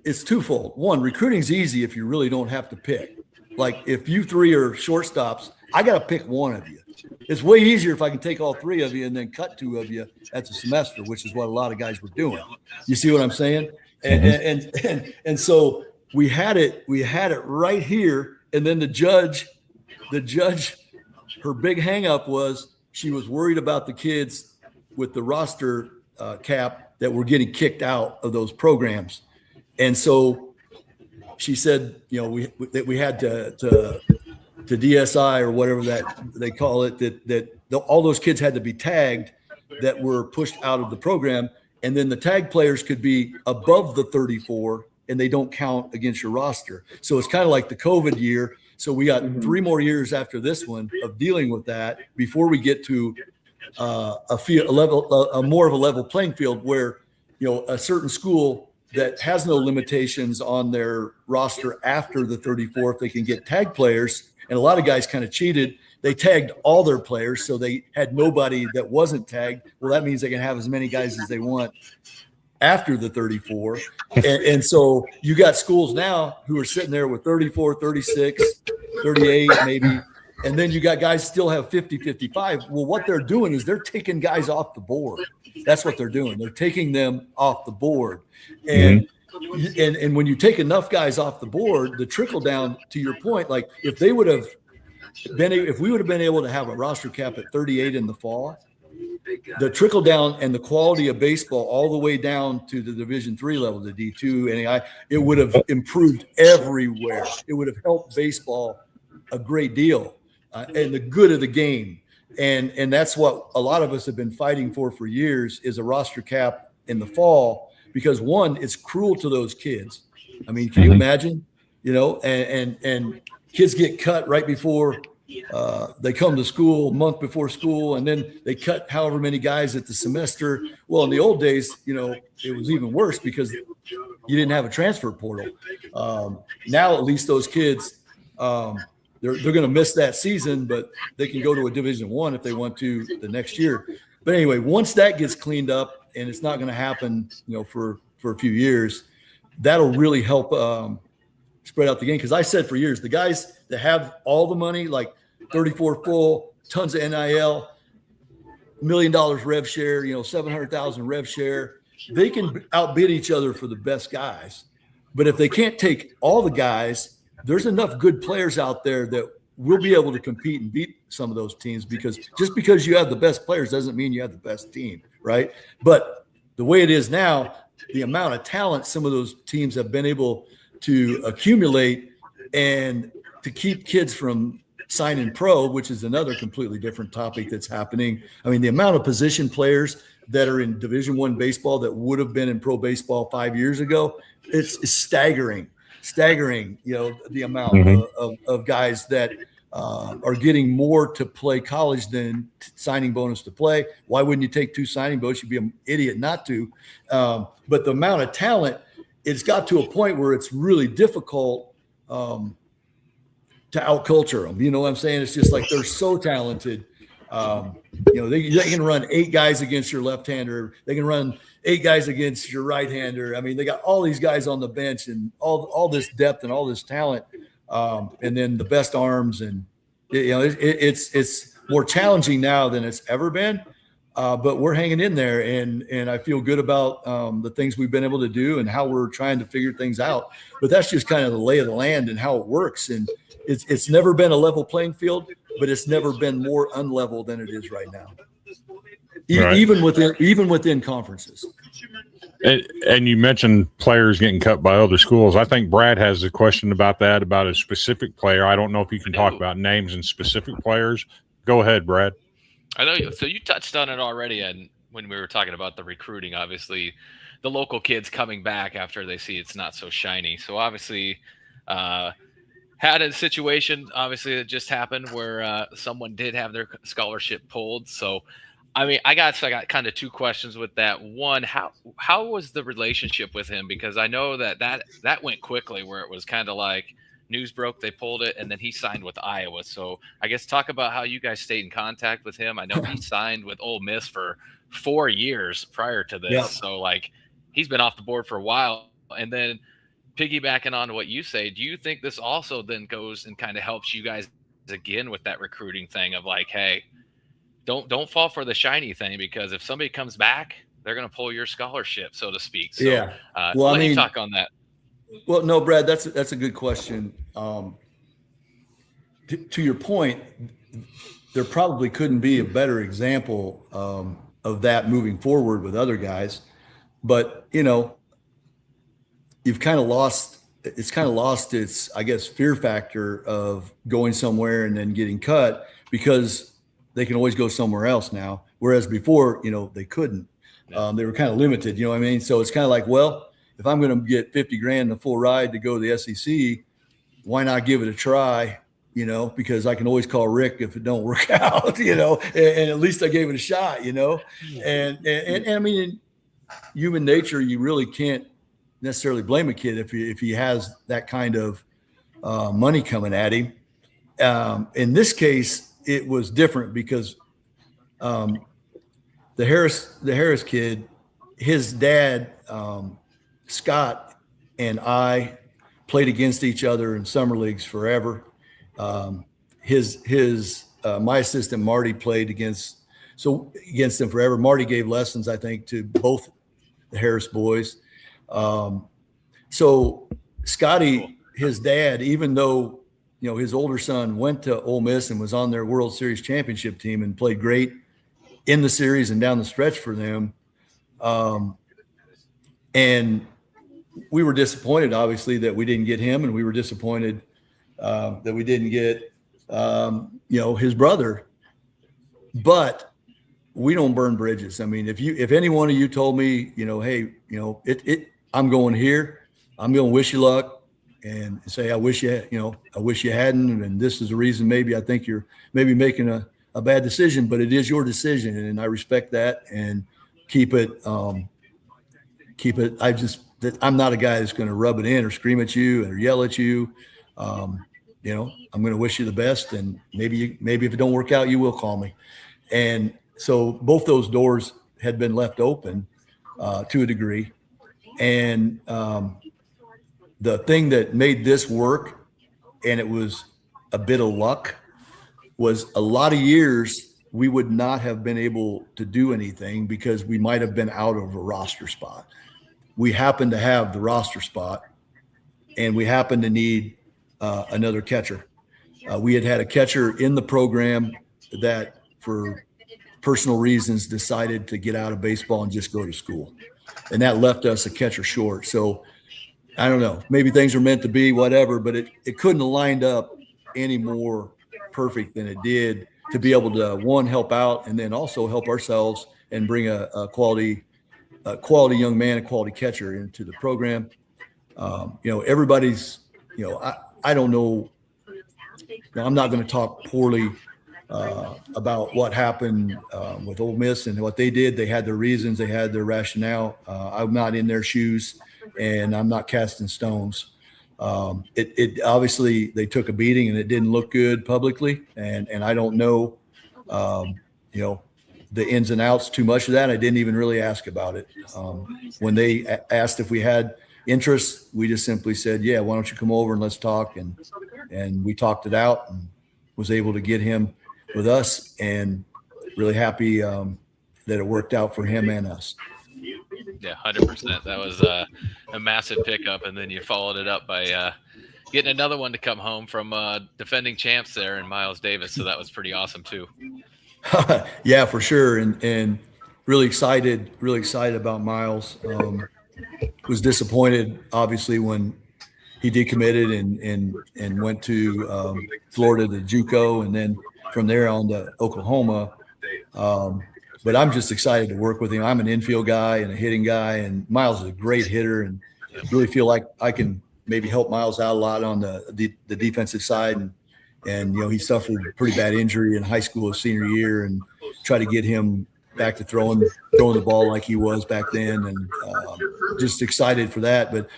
is twofold. One, recruiting's easy if you really don't have to pick. Like, if you three are shortstops, I got to pick one of you. It's way easier if I can take all three of you and then cut two of you at the semester, which is what a lot of guys were doing. You see what I'm saying? And so we had it right here. And then the judge, her big hang up was she was worried about the kids with the roster cap that were getting kicked out of those programs. And so she said, we had to DSI or whatever that they call it, that all those kids had to be tagged that were pushed out of the program. And then the tag players could be above the 34 and they don't count against your roster. So it's kind of like the COVID year. So we got 3 more years after this one of dealing with that before we get to a more of a level playing field where, a certain school that has no limitations on their roster after the 34, if they can get tag players. And a lot of guys kind of cheated. They tagged all their players, so they had nobody that wasn't tagged. Well, that means they can have as many guys as they want after the 34. And so you got schools now who are sitting there with 34, 36, 38 maybe. And then you got guys still have 50, 55. Well, what they're doing is they're taking guys off the board. That's what they're doing. They're taking them off the board. And and when you take enough guys off the board, the trickle down, to your point, like if we would have been able to have a roster cap at 38 in the fall, the trickle down and the quality of baseball all the way down to the Division III level, the D2, NAI, it would have improved everywhere. It would have helped baseball a great deal and the good of the game. And that's what a lot of us have been fighting for years, is a roster cap in the fall, because one, it's cruel to those kids. I mean, can you imagine, and kids get cut right before they come to school, a month before school, and then they cut however many guys at the semester. Well, in the old days, it was even worse because you didn't have a transfer portal. Now, at least those kids, they're going to miss that season, but they can go to a Division I if they want to the next year. But anyway, once that gets cleaned up, and it's not going to happen, for a few years, that'll really help spread out the game. Because I said for years, the guys that have all the money, like 34 full, tons of NIL, $1 million rev share, 700,000 rev share, they can outbid each other for the best guys. But if they can't take all the guys, there's enough good players out there that will be able to compete and beat some of those teams, because just because you have the best players doesn't mean you have the best team, right? But the way it is now, the amount of talent some of those teams have been able to accumulate and to keep kids from signing pro, which is another completely different topic that's happening. I mean, the amount of position players that are in Division I baseball that would have been in pro baseball 5 years ago, it's staggering, the amount of guys that are getting more to play college than signing bonus to play. Why wouldn't you take 2 signing bonus? You'd be an idiot not to. But the amount of talent, it's got to a point where it's really difficult to outculture them. You know what I'm saying? It's just like they're so talented. They can run 8 guys against your left-hander. They can run 8 guys against your right-hander. I mean, they got all these guys on the bench and all this depth and all this talent, and then the best arms. And it's more challenging now than it's ever been. But we're hanging in there, and I feel good about the things we've been able to do and how we're trying to figure things out. But that's just kind of the lay of the land and how it works. And it's never been a level playing field, but it's never been more unlevel than it is right now. Right. even within conferences. And you mentioned players getting cut by other schools. I think Brad has a question about that, about a specific player. I don't know if you can talk about names and specific players. Go ahead, Brad. I know. So you touched on it already, and when we were talking about the recruiting, obviously, the local kids coming back after they see it's not so shiny. So obviously, had a situation obviously that just happened where someone did have their scholarship pulled. So, I mean, I got kind of two questions with that. One, how was the relationship with him? Because I know that went quickly, where it was kind of like news broke, they pulled it, and then he signed with Iowa. So I guess talk about how you guys stayed in contact with him. I know he signed with Ole Miss for 4 years prior to this. Yeah. So like he's been off the board for a while. And then piggybacking on what you say, do you think this also then goes and kind of helps you guys again with that recruiting thing of like, hey, don't fall for the shiny thing, because if somebody comes back, they're going to pull your scholarship, so to speak. So Yeah. Well, let you talk on that. Well, no, Brad, that's a good question. To your point, there probably couldn't be a better example of that moving forward with other guys. But, you know, it's kind of lost its, I guess, fear factor of going somewhere and then getting cut, because they can always go somewhere else now. Whereas before, you know, they couldn't. They were kind of limited, you know what I mean? So it's kind of like, well, if I'm going to get 50 grand in a full ride to go to the SEC, why not give it a try? You know, because I can always call Rick if it don't work out, you know, and at least I gave it a shot, you know, and I mean, in human nature, you really can't necessarily blame a kid if he has that kind of money coming at him. In this case, it was different because the Harris kid, his dad, Scott, and I played against each other in summer leagues forever. My assistant Marty played against them forever. Marty gave lessons, I think, to both the Harris boys. So Scotty, his dad, even though, you know, his older son went to Ole Miss and was on their World Series championship team and played great in the series and down the stretch for them. And we were disappointed, obviously, that we didn't get him, and we were disappointed that we didn't get, you know, his brother. But we don't burn bridges. I mean, if any one of you told me, you know, hey, you know, I'm going here, I'm going to wish you luck and say, I wish you hadn't, and this is the reason. Maybe I think you're maybe making a bad decision, but it is your decision, and I respect that and keep it. I'm not a guy that's going to rub it in or scream at you or yell at you. You know, I'm going to wish you the best, and maybe if it don't work out, you will call me. And so both those doors had been left open to a degree. And the thing that made this work, and it was a bit of luck, was a lot of years we would not have been able to do anything because we might have been out of a roster spot. We happened to have the roster spot, and we happened to need another catcher. We had a catcher in the program that, for personal reasons, decided to get out of baseball and just go to school. And that left us a catcher short. So I don't know, maybe things are meant to be, whatever, but it couldn't have lined up any more perfect than it did to be able to, one, help out, and then also help ourselves and bring a quality young man, a quality catcher into the program. You know, everybody's, you know, I don't know. I'm not going to talk poorly about what happened with Ole Miss and what they did. They had their reasons, they had their rationale. I'm not in their shoes, and I'm not casting stones. It obviously, they took a beating, and it didn't look good publicly. And I don't know, you know, the ins and outs too much of that. I didn't even really ask about it. When they asked if we had interest, we just simply said, yeah, why don't you come over and let's talk? And we talked it out and was able to get him with us, and really happy that it worked out for him and us. Yeah, 100%. That was a massive pickup, and then you followed it up by getting another one to come home from defending champs there in Miles Davis. So that was pretty awesome too. Yeah, for sure. And really excited about Miles. Was disappointed, obviously, when he decommitted and went to Florida to JUCO, and then from there on to Oklahoma. But I'm just excited to work with him. I'm an infield guy and a hitting guy, and Miles is a great hitter, and really feel like I can maybe help Miles out a lot on the defensive side. And he suffered a pretty bad injury in high school his senior year, and try to get him back to throwing the ball like he was back then, and just excited for that. But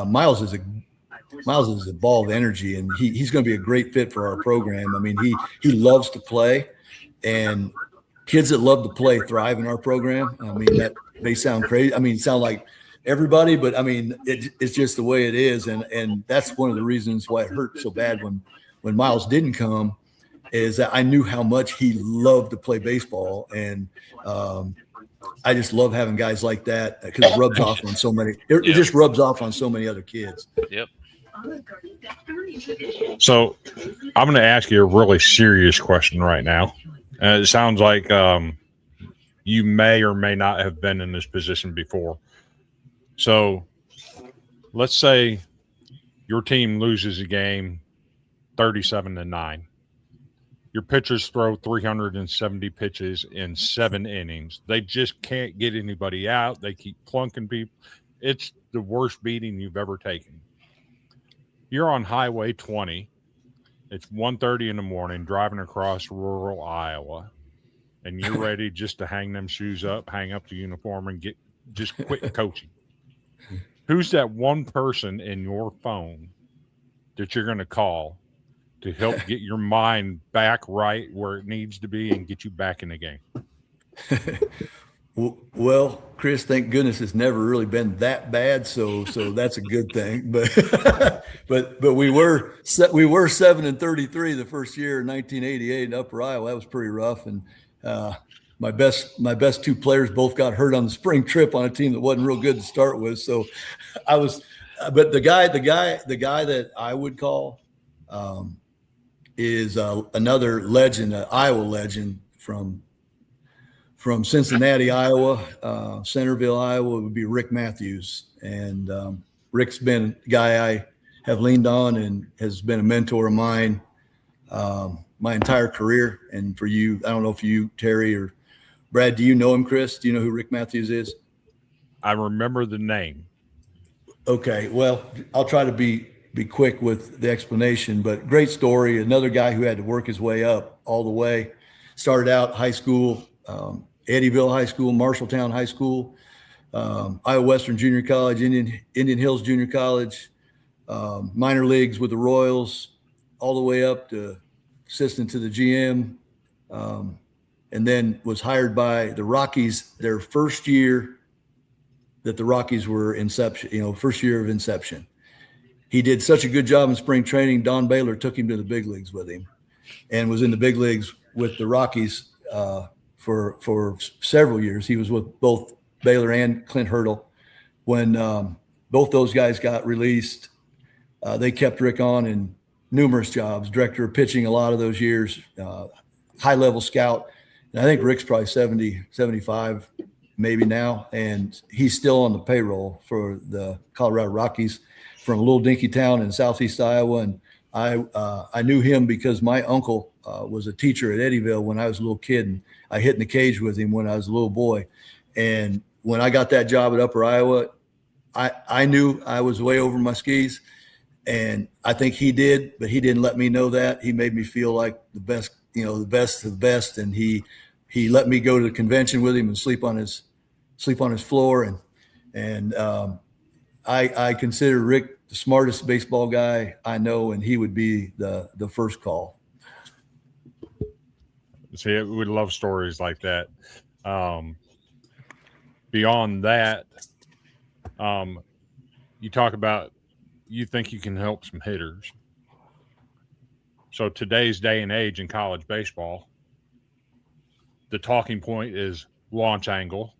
Miles is a ball of energy, and he's going to be a great fit for our program. I mean, he loves to play, and kids that love to play thrive in our program. I mean, that may sound crazy. I mean, sound like everybody, but I mean, it's just the way it is. And that's one of the reasons why it hurt so bad when Miles didn't come, is that I knew how much he loved to play baseball. And I just love having guys like that, because it rubs off on so many, it just rubs off on so many other kids. Yep. So I'm going to ask you a really serious question right now. It sounds like you may or may not have been in this position before. So let's say your team loses a game 37-9. Your pitchers throw 370 pitches in 7 innings. They just can't get anybody out. They keep plunking people. It's the worst beating you've ever taken. You're on Highway 20. It's 1:30 in the morning, driving across rural Iowa, and you're ready just to hang them shoes up, hang up the uniform, and just quit coaching. Who's that one person in your phone that you're going to call to help get your mind back right where it needs to be and get you back in the game? Well, Chris, thank goodness it's never really been that bad, so that's a good thing. But but we were 7-33 the first year in 1988 in Upper Iowa. That was pretty rough, and my best 2 players both got hurt on the spring trip on a team that wasn't real good to start with. So I was, but the guy that I would call is another legend, an Iowa legend from Cincinnati, Iowa, Centerville, Iowa. Would be Rick Matthews. And Rick's been a guy I have leaned on and has been a mentor of mine my entire career. And for you, I don't know if you, Terry or Brad, do you know him, Chris? Do you know who Rick Matthews is? I remember the name. Okay, well, I'll try to be quick with the explanation, but great story. Another guy who had to work his way up all the way. Started out high school, Eddyville High School, Marshalltown High School, Iowa Western Junior College, Indian Hills Junior College, minor leagues with the Royals, all the way up to assistant to the GM, and then was hired by the Rockies their first year that the Rockies were inception, first year of inception. He did such a good job in spring training. Don Baylor took him to the big leagues with him, and was in the big leagues with the Rockies for several years. He was with both Baylor and Clint Hurdle. When both those guys got released, they kept Rick on in numerous jobs, director of pitching a lot of those years, high-level scout. And I think Rick's probably 70, 75 maybe now, and he's still on the payroll for the Colorado Rockies from a little dinky town in southeast Iowa. And I knew him because my uncle was a teacher at Eddyville when I was a little kid, and I hit in the cage with him when I was a little boy. And when I got that job at Upper Iowa, I knew I was way over my skis, and I think he did, but he didn't let me know that. He made me feel like the best, the best of the best, and he let me go to the convention with him and sleep on his floor, and I consider Rick the smartest baseball guy I know, and he would be the first call. See, we love stories like that. Beyond that, you talk about you think you can help some hitters. So today's day and age in college baseball, the talking point is launch angle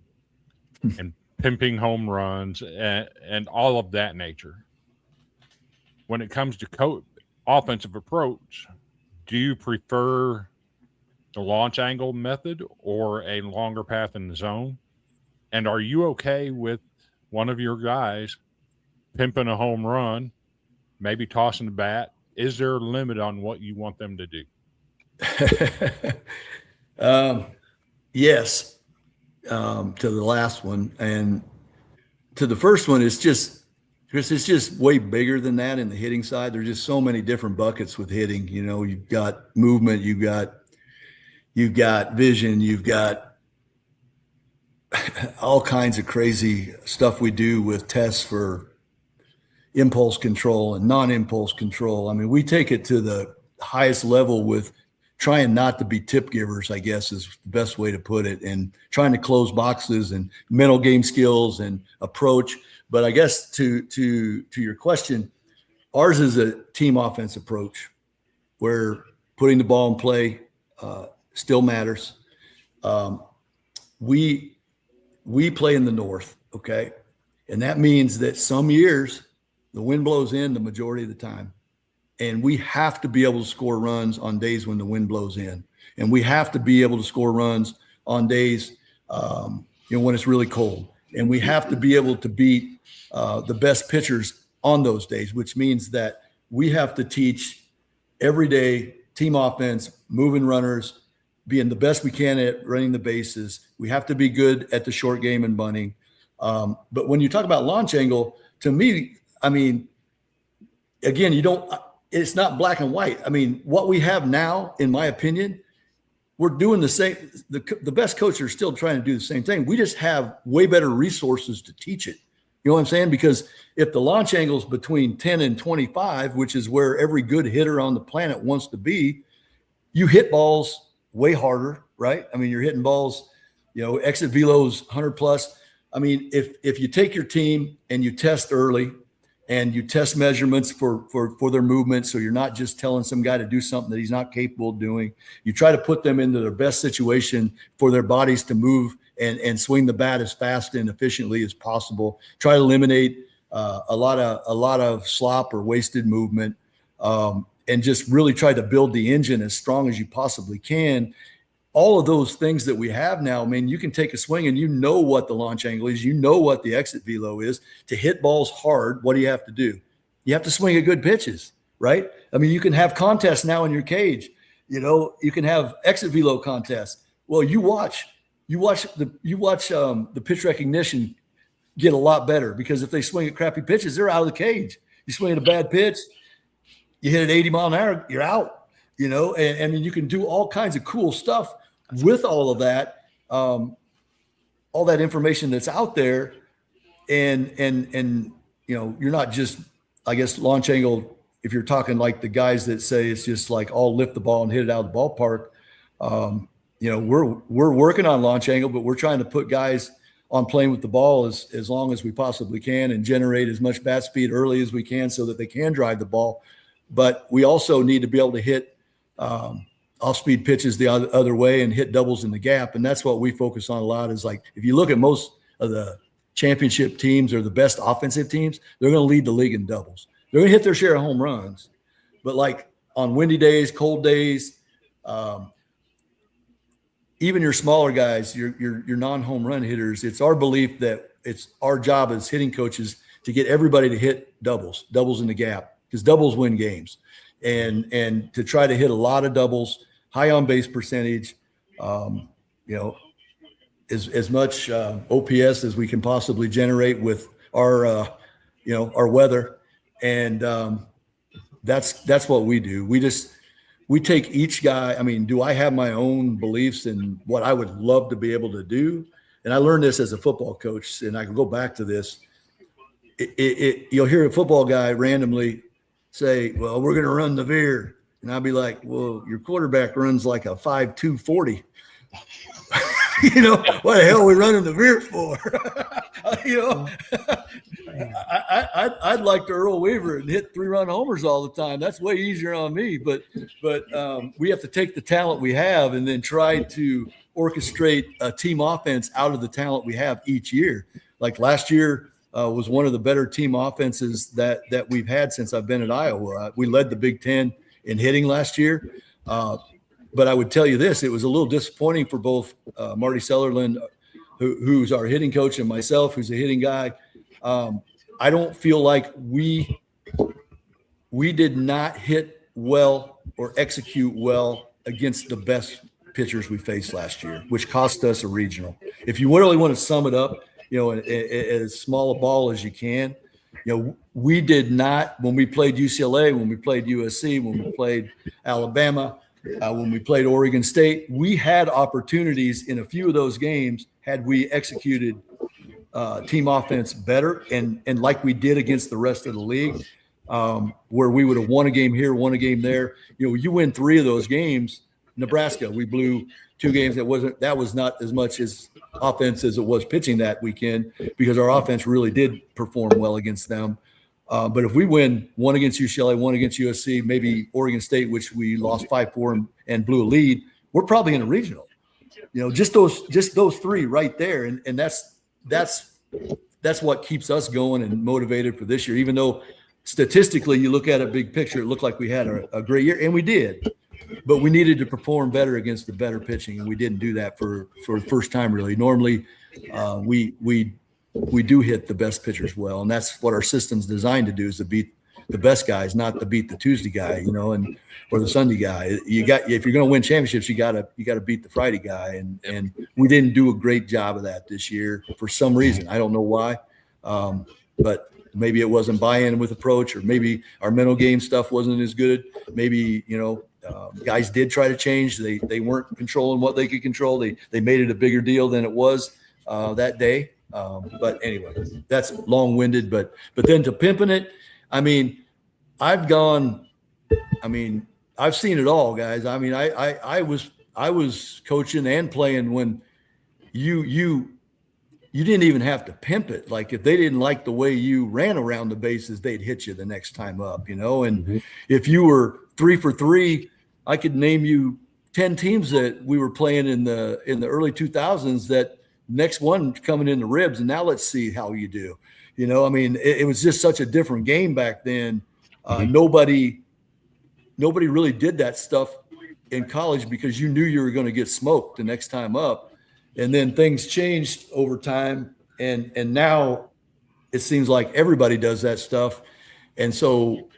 and pimping home runs and all of that nature. When it comes to offensive approach, do you prefer the launch angle method or a longer path in the zone? And are you okay with one of your guys pimping a home run, maybe tossing the bat? Is there a limit on what you want them to do? Yes, to the last one. And to the first one, it's just way bigger than that in the hitting side. There's just so many different buckets with hitting. You know, you've got movement, you've got vision, you've got all kinds of crazy stuff we do with tests for impulse control and non-impulse control. I mean, we take it to the highest level with trying not to be tip givers, I guess is the best way to put it, and trying to close boxes and mental game skills and approach. But I guess to your question, ours is a team offense approach where putting the ball in play still matters. We play in the North, okay? And that means that some years the wind blows in the majority of the time. And we have to be able to score runs on days when the wind blows in. And we have to be able to score runs on days when it's really cold. And we have to be able to beat the best pitchers on those days, which means that we have to teach every day team offense, moving runners, being the best we can at running the bases. We have to be good at the short game and bunting. But when you talk about launch angle, to me, I mean, again, it's not black and white. I mean, what we have now, in my opinion, we're doing the same. The best coaches are still trying to do the same thing. We just have way better resources to teach it. You know what I'm saying? Because if the launch angle is between 10 and 25, which is where every good hitter on the planet wants to be, you hit balls way harder, right? I mean, you're hitting balls, exit velos 100 plus. I mean, if you take your team and you test early and you test measurements for their movement, so you're not just telling some guy to do something that he's not capable of doing, you try to put them into their best situation for their bodies to move and swing the bat as fast and efficiently as possible. Try to eliminate a lot of slop or wasted movement, and just really try to build the engine as strong as you possibly can. All of those things that we have now, I mean, you can take a swing and you know what the launch angle is, you know what the exit velo is. To hit balls hard, what do you have to do? You have to swing at good pitches, right? I mean, you can have contests now in your cage. You can have exit velo contests. Well, you watch the pitch recognition get a lot better, because if they swing at crappy pitches, they're out of the cage. You swing at a bad pitch, you hit at 80 mile an hour, you're out, and you can do all kinds of cool stuff with all of that, all that information that's out there. And you're not just, I guess, launch angle. If you're talking like the guys that say it's just like all lift the ball and hit it out of the ballpark, we're working on launch angle, but we're trying to put guys on playing with the ball as long as we possibly can and generate as much bat speed early as we can so that they can drive the ball. But we also need to be able to hit off-speed pitches the other way and hit doubles in the gap. And that's what we focus on a lot, is like, if you look at most of the championship teams or the best offensive teams, they're going to lead the league in doubles. They're going to hit their share of home runs. But like on windy days, cold days, even your smaller guys, your non-home run hitters, it's our belief that it's our job as hitting coaches to get everybody to hit doubles in the gap, because doubles win games, and to try to hit a lot of doubles, high on base percentage, as much OPS as we can possibly generate with our weather. And that's what we do. We take each guy. I mean, do I have my own beliefs in what I would love to be able to do? And I learned this as a football coach, and I can go back to this. You'll hear a football guy randomly say, well, we're going to run the veer. And I'll be like, well, your quarterback runs like a 5.2 40. What the hell are we running the veer for? I'd like to Earl Weaver and hit 3-run homers all the time. That's way easier on me. But we have to take the talent we have and then try to orchestrate a team offense out of the talent we have each year. Like last year was one of the better team offenses that we've had since I've been at Iowa. We led the Big Ten in hitting last year. but I would tell you this, it was a little disappointing for both Marty Sellerland, who's our hitting coach, and myself, who's a hitting guy. I don't feel like we did not hit well or execute well against the best pitchers we faced last year, which cost us a regional. If you really want to sum it up, as small a ball as you can, we did not, when we played UCLA, when we played USC, when we played Alabama, when we played Oregon State, we had opportunities in a few of those games had we executed team offense better and like we did against the rest of the league, where we would have won a game here, won a game there. You win 3 of those games. Nebraska, we blew 2 games. That was not as much as offense as it was pitching that weekend, because our offense really did perform well against them. But if we win 1 against UCLA, 1 against USC, maybe Oregon State, which we lost 5-4 and blew a lead, we're probably in a regional. Just those 3 right there, and that's what keeps us going and motivated for this year. Even though statistically, you look at a big picture, it looked like we had a great year, and we did. But we needed to perform better against the better pitching, and we didn't do that for the first time, really. Normally, we do hit the best pitchers well, and that's what our system's designed to do, is to beat the best guys, not to beat the Tuesday guy, or the Sunday guy. If you're going to win championships, you got to beat the Friday guy, and we didn't do a great job of that this year for some reason. I don't know why, but maybe it wasn't buy-in with approach, or maybe our mental game stuff wasn't as good. Maybe guys did try to change. They weren't controlling what they could control. They made it a bigger deal than it was that day. But anyway, that's long-winded. But then to pimping it, I've seen it all, guys. I was coaching and playing when you didn't even have to pimp it. Like, if they didn't like the way you ran around the bases, they'd hit you the next time up, and if you were 3 for 3, I could name you 10 teams that we were playing in the early 2000s that next one coming in the ribs, and now let's see how you do. It was just such a different game back then. Nobody really did that stuff in college, because you knew you were going to get smoked the next time up. And then things changed over time, and now it seems like everybody does that stuff. And so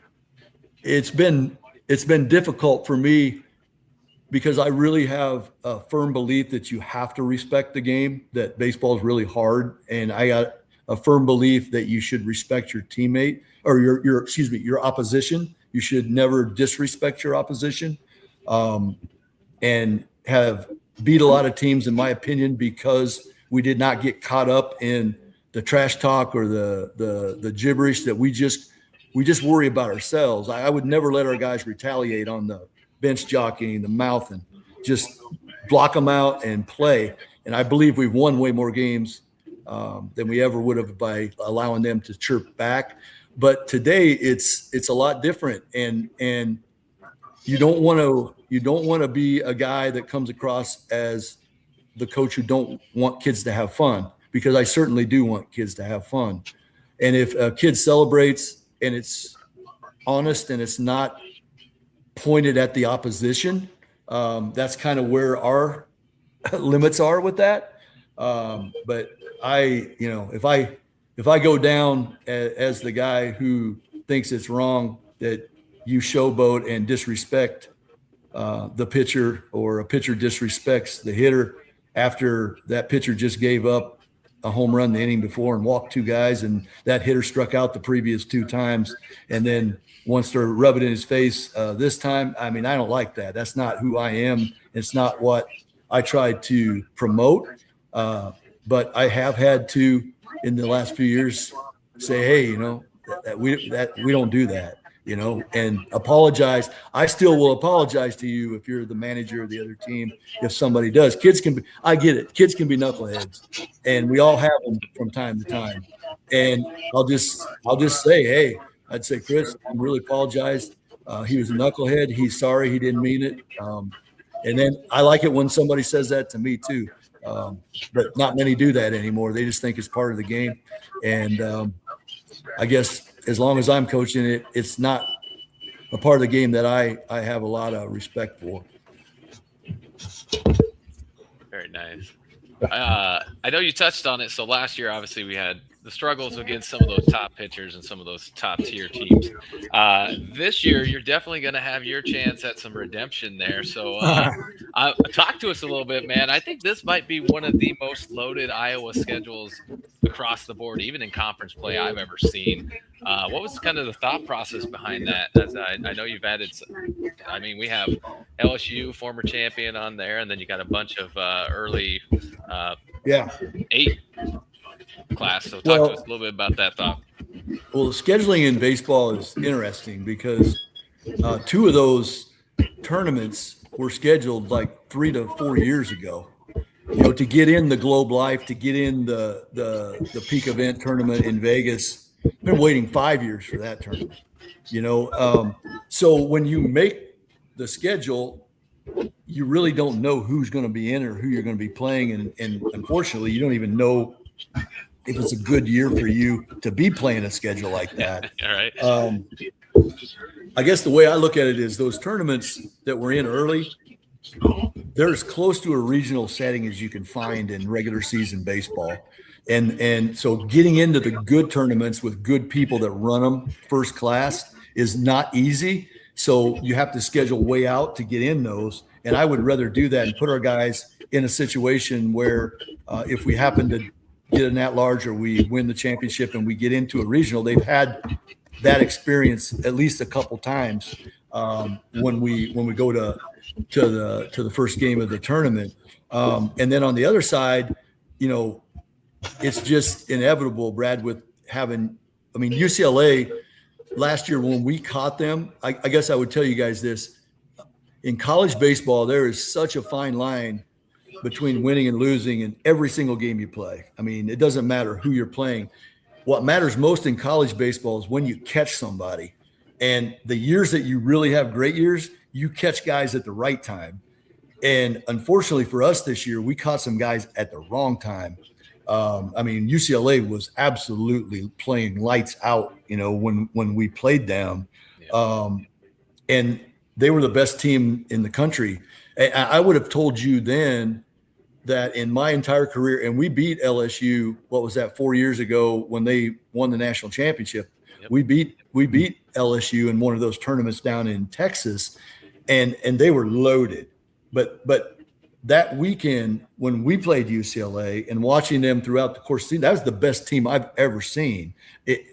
it's been difficult for me, because I really have a firm belief that you have to respect the game, that baseball is really hard. And I got a firm belief that you should respect your teammate, or your opposition. You should never disrespect your opposition, and have beat a lot of teams, in my opinion, because we did not get caught up in the trash talk or the gibberish that we just worry about ourselves. I would never let our guys retaliate on the bench jockeying, the mouth, and just block them out and play. And I believe we've won way more games than we ever would have by allowing them to chirp back. But today it's a lot different, and you don't want to be a guy that comes across as the coach who don't want kids to have fun, because I certainly do want kids to have fun. And if a kid celebrates and it's honest and it's not pointed at the opposition, that's kind of where our limits are with that. But if I go down as the guy who thinks it's wrong that you showboat and disrespect the pitcher, or a pitcher disrespects the hitter after that pitcher just gave up a home run the inning before and walked 2 guys, and that hitter struck out the previous 2 times, and then wants to rub it in his face this time. I don't like that. That's not who I am. It's not what I try to promote. But I have had to, in the last few years, say, hey, that we don't do that, and apologize. I still will apologize to you if you're the manager of the other team, if somebody does. I get it. Kids can be knuckleheads, and we all have them from time to time. And I'll just say, hey, I'd say, Chris, I really apologize. He was a knucklehead. He's sorry. He didn't mean it. And then I like it when somebody says that to me too. But not many do that anymore. They just think it's part of the game. And I guess as long as I'm coaching it, it's not a part of the game that I have a lot of respect for. Very nice. I know you touched on it. So last year, obviously, we had the struggles against some of those top pitchers and some of those top tier teams. This year, you're definitely going to have your chance at some redemption there. So talk to us a little bit, man. I think this might be one of the most loaded Iowa schedules across the board, even in conference play, I've ever seen. What was kind of the thought process behind that? As I know you've added we have LSU, former champion, on there, and then you got a bunch of early 8 class. So talk to us a little bit about that thought. Well, the scheduling in baseball is interesting because 2 of those tournaments were scheduled like 3 to 4 years ago. To get in the Globe Life, to get in the peak event tournament in Vegas, I've been waiting 5 years for that tournament. So when you make the schedule, you really don't know who's going to be in or who you're going to be playing, and unfortunately, you don't even know if it's a good year for you to be playing a schedule like that. All right. I guess the way I look at it is those tournaments that we're in early, they're as close to a regional setting as you can find in regular season baseball. And so getting into the good tournaments with good people that run them first class is not easy. So you have to schedule way out to get in those. And I would rather do that and put our guys in a situation where if we happen to get an at-large or we win the championship and we get into a regional, they've had that experience at least a couple times when we go to the first game of the tournament. And then on the other side, it's just inevitable, Brad, with having, UCLA last year when we caught them, I guess I would tell you guys this. In college baseball, there is such a fine line between winning and losing in every single game you play. It doesn't matter who you're playing. What matters most in college baseball is when you catch somebody. And the years that you really have great years, you catch guys at the right time. And unfortunately for us this year, we caught some guys at the wrong time. UCLA was absolutely playing lights out, when we played them. And they were the best team in the country. I would have told you then that in my entire career, and we beat LSU, 4 years ago when they won the national championship. Yep. We beat LSU in one of those tournaments down in Texas, and they were loaded. But that weekend when we played UCLA and watching them throughout the course of the season, that was the best team I've ever seen.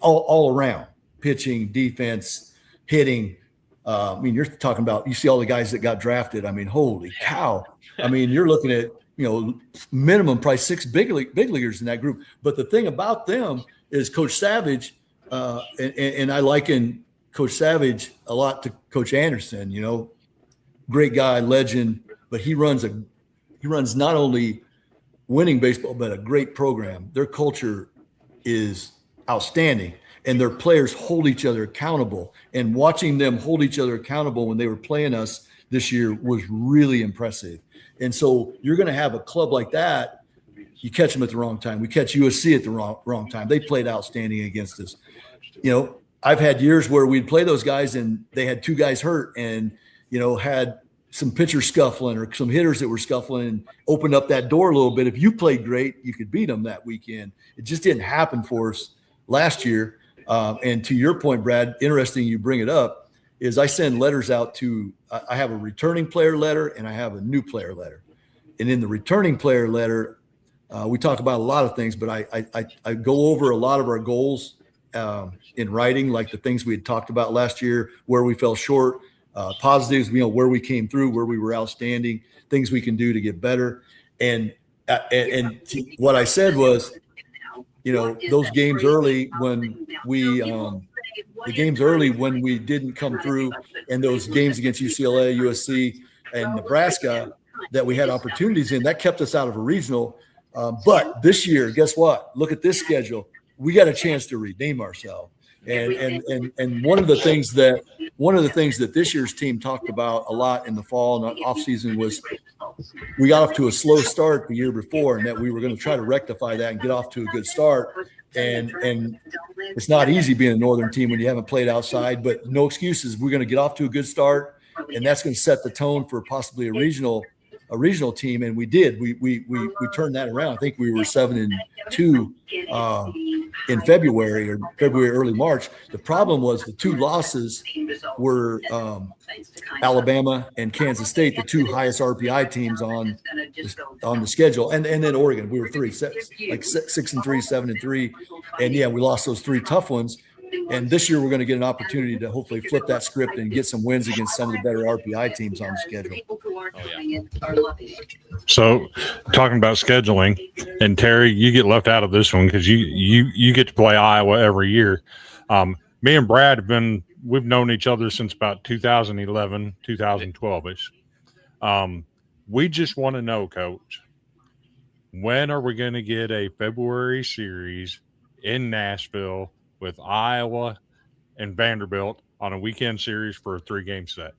All around, pitching, defense, hitting. You're talking about, you see all the guys that got drafted. Holy cow. You're looking at, minimum probably 6 big leaguers in that group. But the thing about them is Coach Savage, and I liken Coach Savage a lot to Coach Anderson, great guy, legend, but he runs not only winning baseball, but a great program. Their culture is outstanding. And their players hold each other accountable. And watching them hold each other accountable when they were playing us this year was really impressive. And so you're going to have a club like that. You catch them at the wrong time. We catch USC at the wrong time. They played outstanding against us. I've had years where we'd play those guys and they had 2 guys hurt and, had some pitchers scuffling or some hitters that were scuffling and opened up that door a little bit. If you played great, you could beat them that weekend. It just didn't happen for us last year. And to your point, Brad, interesting you bring it up, is I send letters out to – I have a returning player letter and I have a new player letter. And in the returning player letter, we talk about a lot of things, but I go over a lot of our goals in writing, like the things we had talked about last year, where we fell short, positives, where we came through, where we were outstanding, things we can do to get better. And what I said was – those games early when we didn't come through, and those games against UCLA, USC, and Nebraska that we had opportunities in, that kept us out of a regional. But this year, guess what? Look at this schedule. We got a chance to redeem ourselves. And one of the things that this year's team talked about a lot in the fall and off season was we got off to a slow start the year before, and that we were going to try to rectify that and get off to a good start. And it's not easy being a Northern team when you haven't played outside, but no excuses. We're going to get off to a good start, and that's going to set the tone for possibly a regional a regional team, and we did. We turned that around. I think we were 7-2 in February, early March. The problem was the two losses were Alabama and Kansas State, the two highest RPI teams on the schedule, and then Oregon. We were 6-3, 7-3, and yeah, we lost those three tough ones. And this year we're going to get an opportunity to hopefully flip that script and get some wins against some of the better RPI teams on the schedule. So, talking about scheduling, and Terry, you get left out of this one because you get to play Iowa every year. Me and Brad we've known each other since about 2011, 2012ish. We just want to know, Coach, when are we going to get a February series in Nashville with Iowa and Vanderbilt on a weekend series for a 3-game set?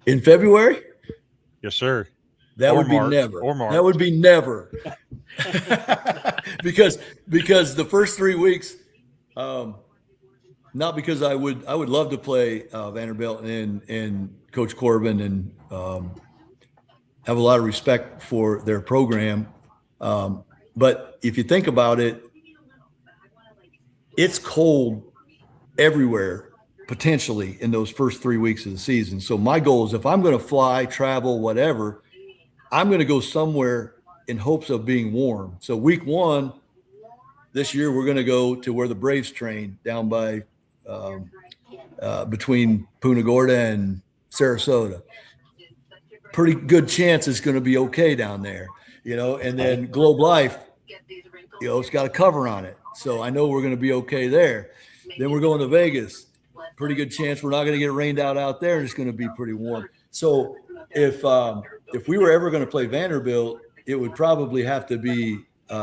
In February? Yes, sir. That would be never. That would be never. because the first 3 weeks, not because I would love to play Vanderbilt and Coach Corbin and have a lot of respect for their program. But if you think about it, it's cold everywhere potentially in those first 3 weeks of the season. So my goal is if I'm going to fly, travel, whatever, I'm going to go somewhere in hopes of being warm. So week 1 this year, we're going to go to where the Braves train down by between Punta Gorda and Sarasota. Pretty good chance it's going to be okay down there, and then Globe Life, it's got a cover on it. So I know we're going to be okay there. Then we're going to Vegas. Pretty good chance we're not going to get rained out there. And it's going to be pretty warm. So if we were ever going to play Vanderbilt, it would probably have to be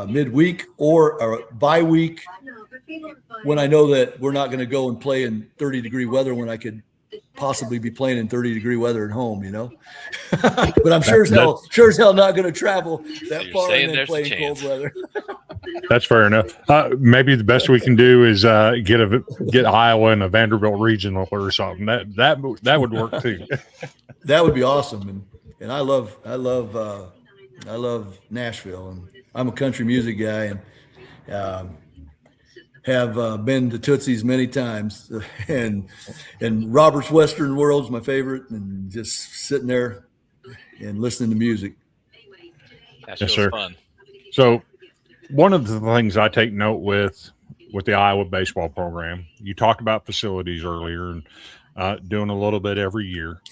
midweek or bye week when I know that we're not going to go and play in 30-degree weather when I could possibly be playing in 30-degree weather at home, But I'm sure as hell not going to travel that far and then play in cold weather. That's fair enough. Maybe the best we can do is get Iowa in a Vanderbilt regional or something. That would work too. That would be awesome. And I love Nashville, and I'm a country music guy, and have been to Tootsie's many times, and Robert's Western World's my favorite, and just sitting there and listening to music. Yes, sir. Fun. So one of the things I take note with the Iowa baseball program, you talked about facilities earlier and doing a little bit every year.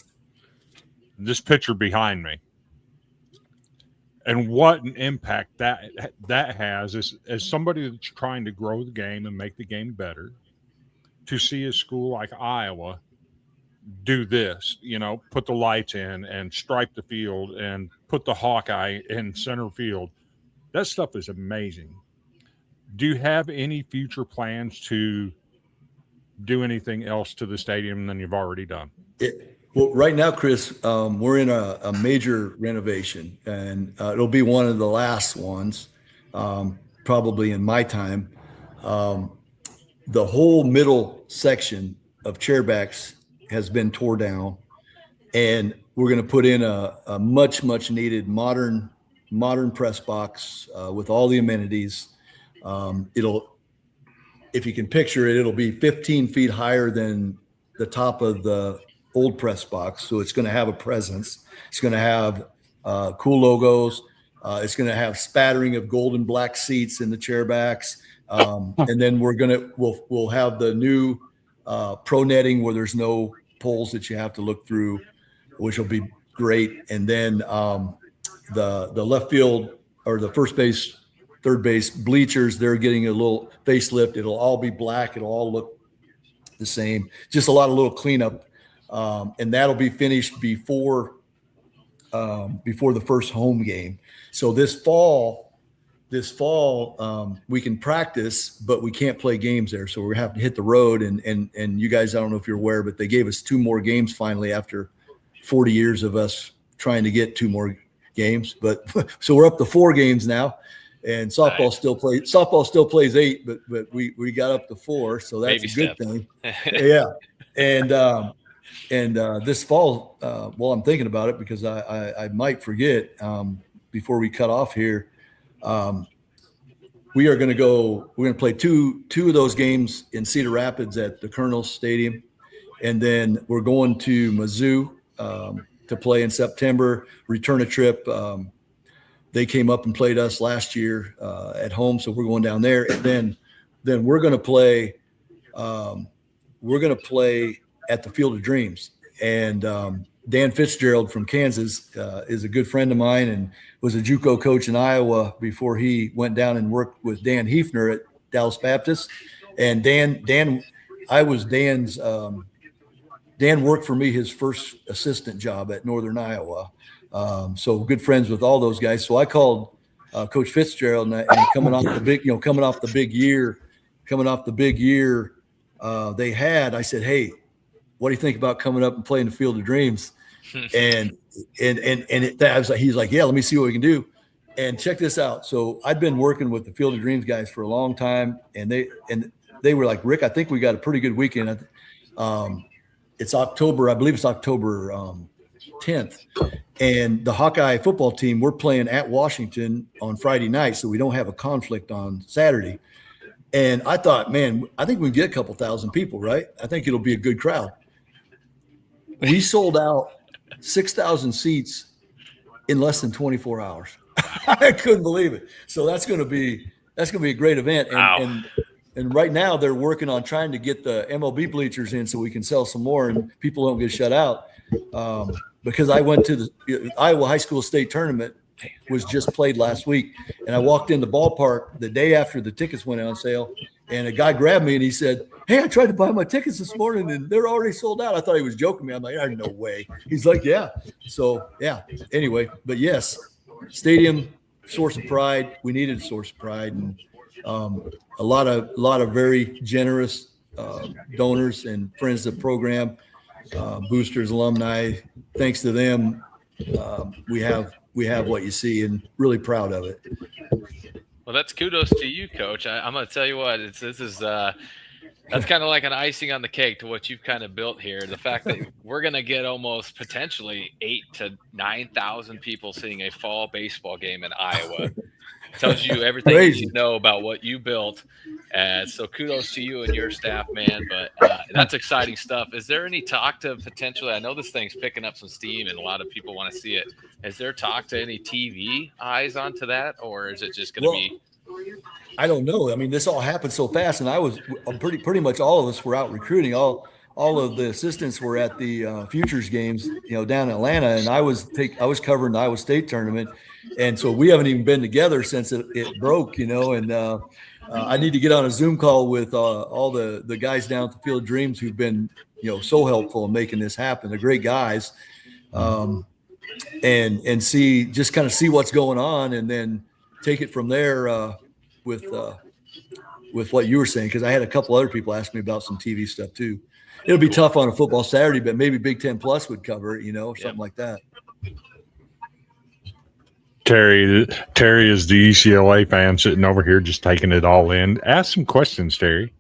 This picture behind me, and what an impact that has as somebody that's trying to grow the game and make the game better, to see a school like Iowa do this, put the lights in and stripe the field and put the Hawkeye in center field. That stuff is amazing. Do you have any future plans to do anything else to the stadium than you've already done? Well, right now, Chris, we're in a major renovation, and it'll be one of the last ones, probably in my time. The whole middle section of chairbacks has been tore down, and we're going to put in a much needed modern press box with all the amenities. If you can picture it, it'll be 15 feet higher than the top of the old press box, so it's going to have a presence. It's going to have cool logos. It's going to have spattering of gold and black seats in the chairbacks, and then we'll have the new pro netting where there's no poles that you have to look through, which will be great. And then the left field or the first base, third base bleachers, they're getting a little facelift. It'll all be black. It'll all look the same. Just a lot of little cleanup. And that'll be finished before the first home game. So this fall, we can practice, but we can't play games there. So we're gonna have to hit the road. And you guys, I don't know if you're aware, but they gave us 2 more games finally after 40 years of us trying to get 2 more games. But so we're up to 4 games now. And softball still plays 8, but we got up to 4, so that's Baby a good step. thing. Yeah. And this fall, while I'm thinking about it, because I might forget before we cut off here, we're going to play two of those games in Cedar Rapids at the Colonel's Stadium. And then we're going to Mizzou to play in September, return a trip. They came up and played us last year at home, so we're going down there. And then we're going to play. We're going to play at the Field of Dreams. And Dan Fitzgerald from Kansas is a good friend of mine and was a JUCO coach in Iowa before he went down and worked with Dan Hefner at Dallas Baptist. And Dan worked for me his first assistant job at Northern Iowa. So good friends with all those guys. So I called Coach Fitzgerald and coming off the big year they had, I said, hey, what do you think about coming up and playing the Field of Dreams? And he's like, yeah, let me see what we can do. And check this out. So I'd been working with the Field of Dreams guys for a long time, and they were like, Rick, I think we got a pretty good weekend. It's October, I believe it's October 10th. And the Hawkeye football team, we're playing at Washington on Friday night, so we don't have a conflict on Saturday. And I thought, man, I think we can get a couple thousand people, right? I think it'll be a good crowd. We sold out 6,000 seats in less than 24 hours. I couldn't believe it. So that's going to be a great event. And right now they're working on trying to get the MLB bleachers in so we can sell some more and people don't get shut out. Because I went to the Iowa High School State Tournament was just played last week. And I walked in the ballpark the day after the tickets went on sale. And a guy grabbed me and he said, hey, I tried to buy my tickets this morning and they're already sold out. I thought he was joking me. I'm like, no way. He's like, yeah. So, yeah. Anyway, but yes, stadium, source of pride. We needed a source of pride. And a lot of very generous donors and friends of the program, boosters, alumni. Thanks to them, we have what you see and really proud of it. Well, that's kudos to you, Coach. I'm going to tell you what, that's kind of like an icing on the cake to what you've kind of built here. The fact that we're going to get almost potentially 8,000 to 9,000 people seeing a fall baseball game in Iowa tells you everything you need to know about what you built. So kudos to you and your staff, man. But that's exciting stuff. Is there any talk to potentially, I know this thing's picking up some steam and a lot of people want to see it. Is there talk to any TV eyes onto that, or is it just going to be? I don't know. I mean, this all happened so fast, and I was pretty much all of us were out recruiting. All of the assistants were at the futures games, down in Atlanta, and I was covering the Iowa State tournament, and so we haven't even been together since it broke, and I need to get on a Zoom call with all the guys down at the Field of Dreams who've been so helpful in making this happen. They're great guys, and see what's going on, and then take it from there with what you were saying, because I had a couple other people ask me about some TV stuff too. It'll be tough on a football Saturday, but maybe Big Ten Plus would cover it, something like that. Terry is the UCLA fan sitting over here just taking it all in. Ask some questions, Terry.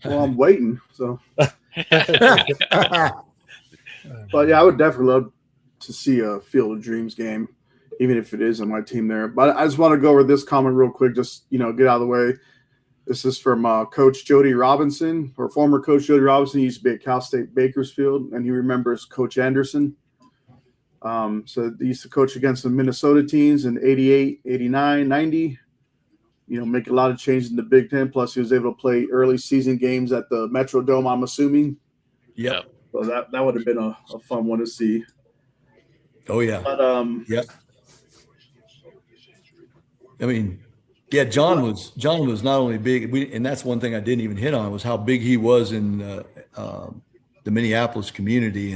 Well, I'm waiting. So, but yeah, I would definitely love to see a Field of Dreams game, even if it is on my team there. But I just want to go over this comment real quick, just, get out of the way. This is from Coach Jody Robinson, or former Coach Jody Robinson. He used to be at Cal State Bakersfield, and he remembers Coach Anderson. So they used to coach against the Minnesota teams in 88, 89, 90. Make a lot of changes in the Big Ten. Plus, he was able to play early season games at the Metrodome, I'm assuming. Yep. So that would have been a fun one to see. Oh, yeah. But, yep. I mean, yeah, John was not only big, and that's one thing I didn't even hit on, was how big he was in the Minneapolis community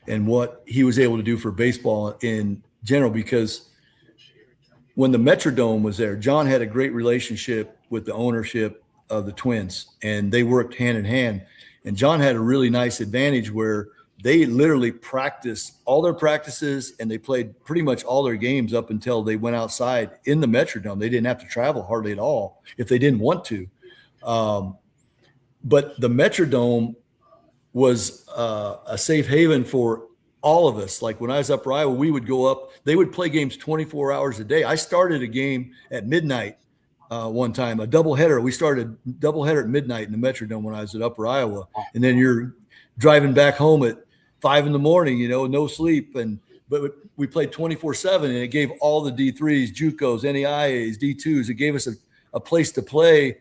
and what he was able to do for baseball in general. Because when the Metrodome was there, John had a great relationship with the ownership of the Twins, and they worked hand in hand. And John had a really nice advantage where they literally practiced all their practices, and they played pretty much all their games up until they went outside in the Metrodome. They didn't have to travel hardly at all if they didn't want to. But the Metrodome was a safe haven for all of us. Like when I was Upper Iowa, we would go up. They would play games 24 hours a day. I started a game at midnight one time, a doubleheader. We started a doubleheader at midnight in the Metrodome when I was at Upper Iowa, and then you're driving back home at 5 a.m, no sleep, but we played 24/7, and it gave all the D3s, JUCOs, NEIAs, D2s. It gave us a place to play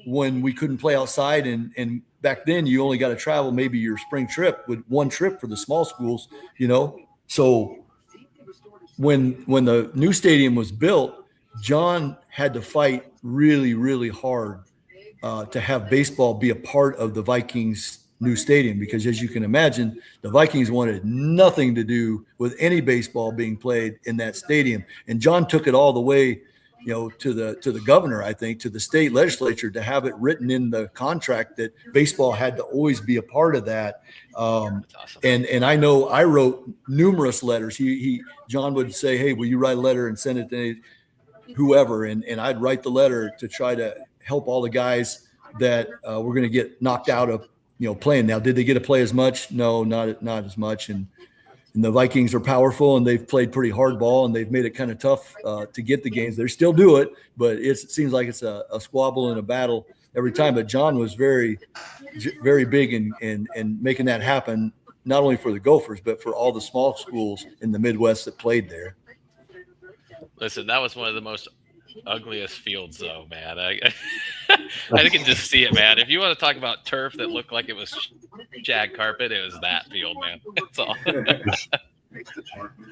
when we couldn't play outside, and back then you only got to travel maybe your spring trip with one trip for the small schools, So when the new stadium was built, John had to fight really, really hard to have baseball be a part of the Vikings' new stadium, because as you can imagine, the Vikings wanted nothing to do with any baseball being played in that stadium. And John took it all the way, to the governor, I think, to the state legislature, to have it written in the contract that baseball had to always be a part of that. Awesome. And I know I wrote numerous letters. John would say, "Hey, will you write a letter and send it to whoever?" And I'd write the letter to try to help all the guys that were going to get knocked out of playing. Now, did they get to play as much? No, not as much. And the Vikings are powerful, and they've played pretty hard ball, and they've made it kind of tough to get the games. They still do it, but it seems like it's a squabble and a battle every time. But John was very, very big in making that happen, not only for the Gophers, but for all the small schools in the Midwest that played there. Listen, that was one of the most ugliest fields, though, man. I can just see it, man. If you want to talk about turf that looked like it was shag carpet, it was that field, man. That's all.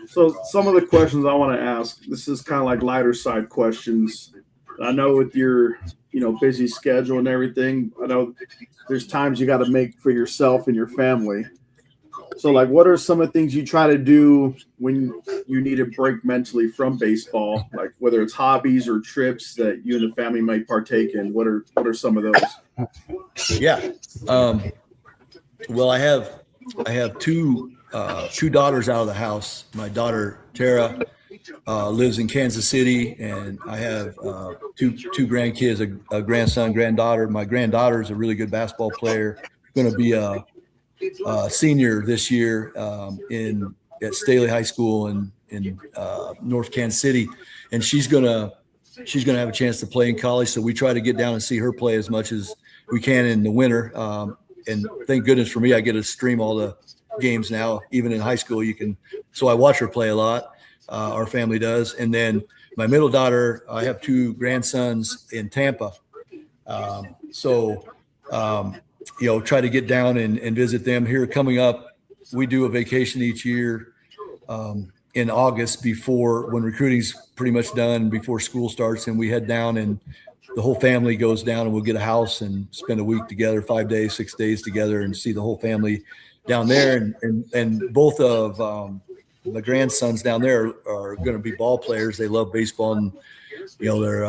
So some of the questions I want to ask, this is kind of like lighter side questions. I know with your, busy schedule and everything, I know there's times you got to make for yourself and your family. So, what are some of the things you try to do when you need a break mentally from baseball? Like whether it's hobbies or trips that you and the family might partake in. What are some of those? Yeah. Well, I have two daughters out of the house. My daughter Tara lives in Kansas City, and I have two grandkids, a grandson, granddaughter. My granddaughter is a really good basketball player. Going to be a senior this year at Staley High School in North Kansas City, and she's gonna have a chance to play in college. So we try to get down and see her play as much as we can in the winter. And thank goodness for me, I get to stream all the games now. Even in high school, so I watch her play a lot. Our family does. And then my middle daughter, I have two grandsons in Tampa. Try to get down and visit them here coming up. We do a vacation each year in August when recruiting's pretty much done, before school starts, and we head down, and the whole family goes down, and we'll get a house and spend a week together, 5 days, 6 days together, and see the whole family down there. And both of the grandsons down there are going to be ball players. They love baseball, and they're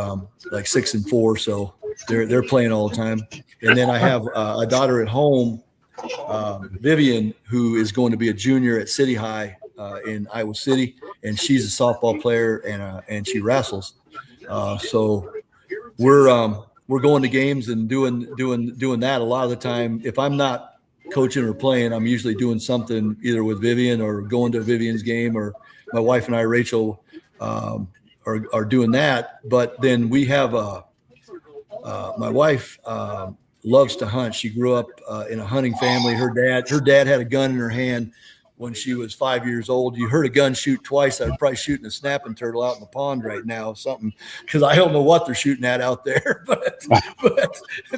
like 6 and 4, so they're playing all the time. And then I have a daughter at home, Vivian, who is going to be a junior at City High in Iowa City, and she's a softball player and she wrestles. So we're going to games and doing that a lot of the time. If I'm not coaching or playing, I'm usually doing something either with Vivian or going to Vivian's game, or my wife and I, Rachel, are doing that. But then we have my wife loves to hunt. She grew up in a hunting family. Her dad had a gun in her hand when she was 5 years old. You heard a gun shoot twice. I'd probably shooting a snapping turtle out in the pond right now, something, because I don't know what they're shooting at out there.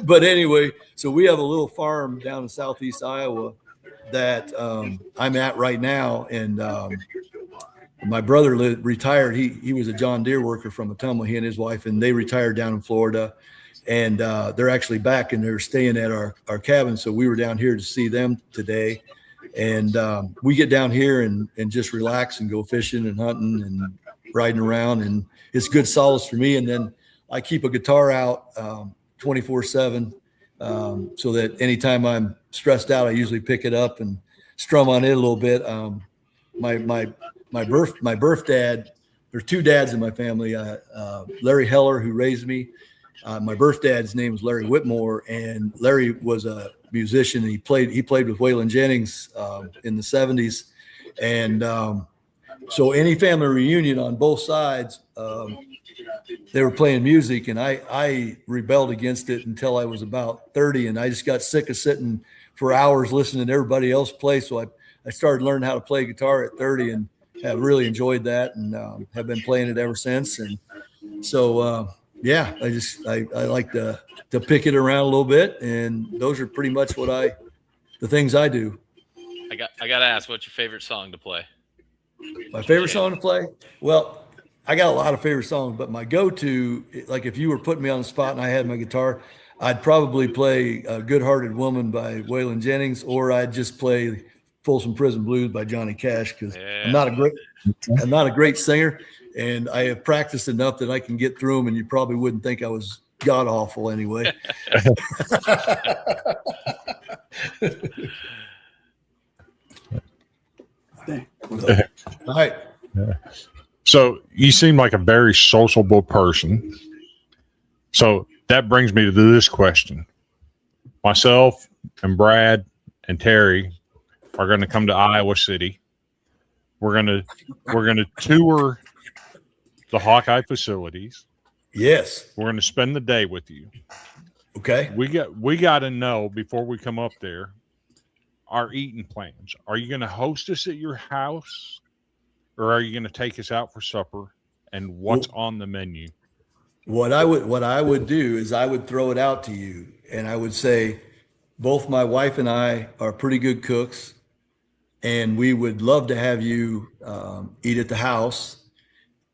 But anyway, so we have a little farm down in southeast Iowa that I'm at right now, and my brother retired. He was a John Deere worker from Ottumwa, he and his wife, and they retired down in Florida. And they're actually back, and they're staying at our cabin. So we were down here to see them today. And we get down here and just relax and go fishing and hunting and riding around. And it's good solace for me. And then I keep a guitar out 24/7 so that anytime I'm stressed out, I usually pick it up and strum on it a little bit. My birth dad, there's two dads in my family, Larry Heller, who raised me. My birth dad's name was Larry Whitmore, and Larry was a musician. And he played with Waylon Jennings in the 70s. And so any family reunion on both sides, they were playing music, and I rebelled against it until I was about 30, and I just got sick of sitting for hours listening to everybody else play. So I started learning how to play guitar at 30 and have really enjoyed that, and have been playing it ever since. And so, yeah, I like to pick it around a little bit, and those are pretty much the things I do. I got to ask, what's your favorite song to play? My favorite song to play? Well, I got a lot of favorite songs, but my go-to, like if you were putting me on the spot and I had my guitar, I'd probably play Good Hearted Woman by Waylon Jennings, or I'd just play Folsom Prison Blues by Johnny Cash, because I'm not a great singer, and I have practiced enough that I can get through them, and you probably wouldn't think I was god awful anyway. All right. So you seem like a very sociable person. So that brings me to this question. Myself and Brad and Terry are going to come to Iowa City. We're going to tour the Hawkeye facilities. Yes. We're going to spend the day with you. Okay. We got to know before we come up there our eating plans. Are you going to host us at your house, or are you going to take us out for supper? And what's on the menu? What I would do is I would throw it out to you, and I would say, both my wife and I are pretty good cooks, and we would love to have you eat at the house.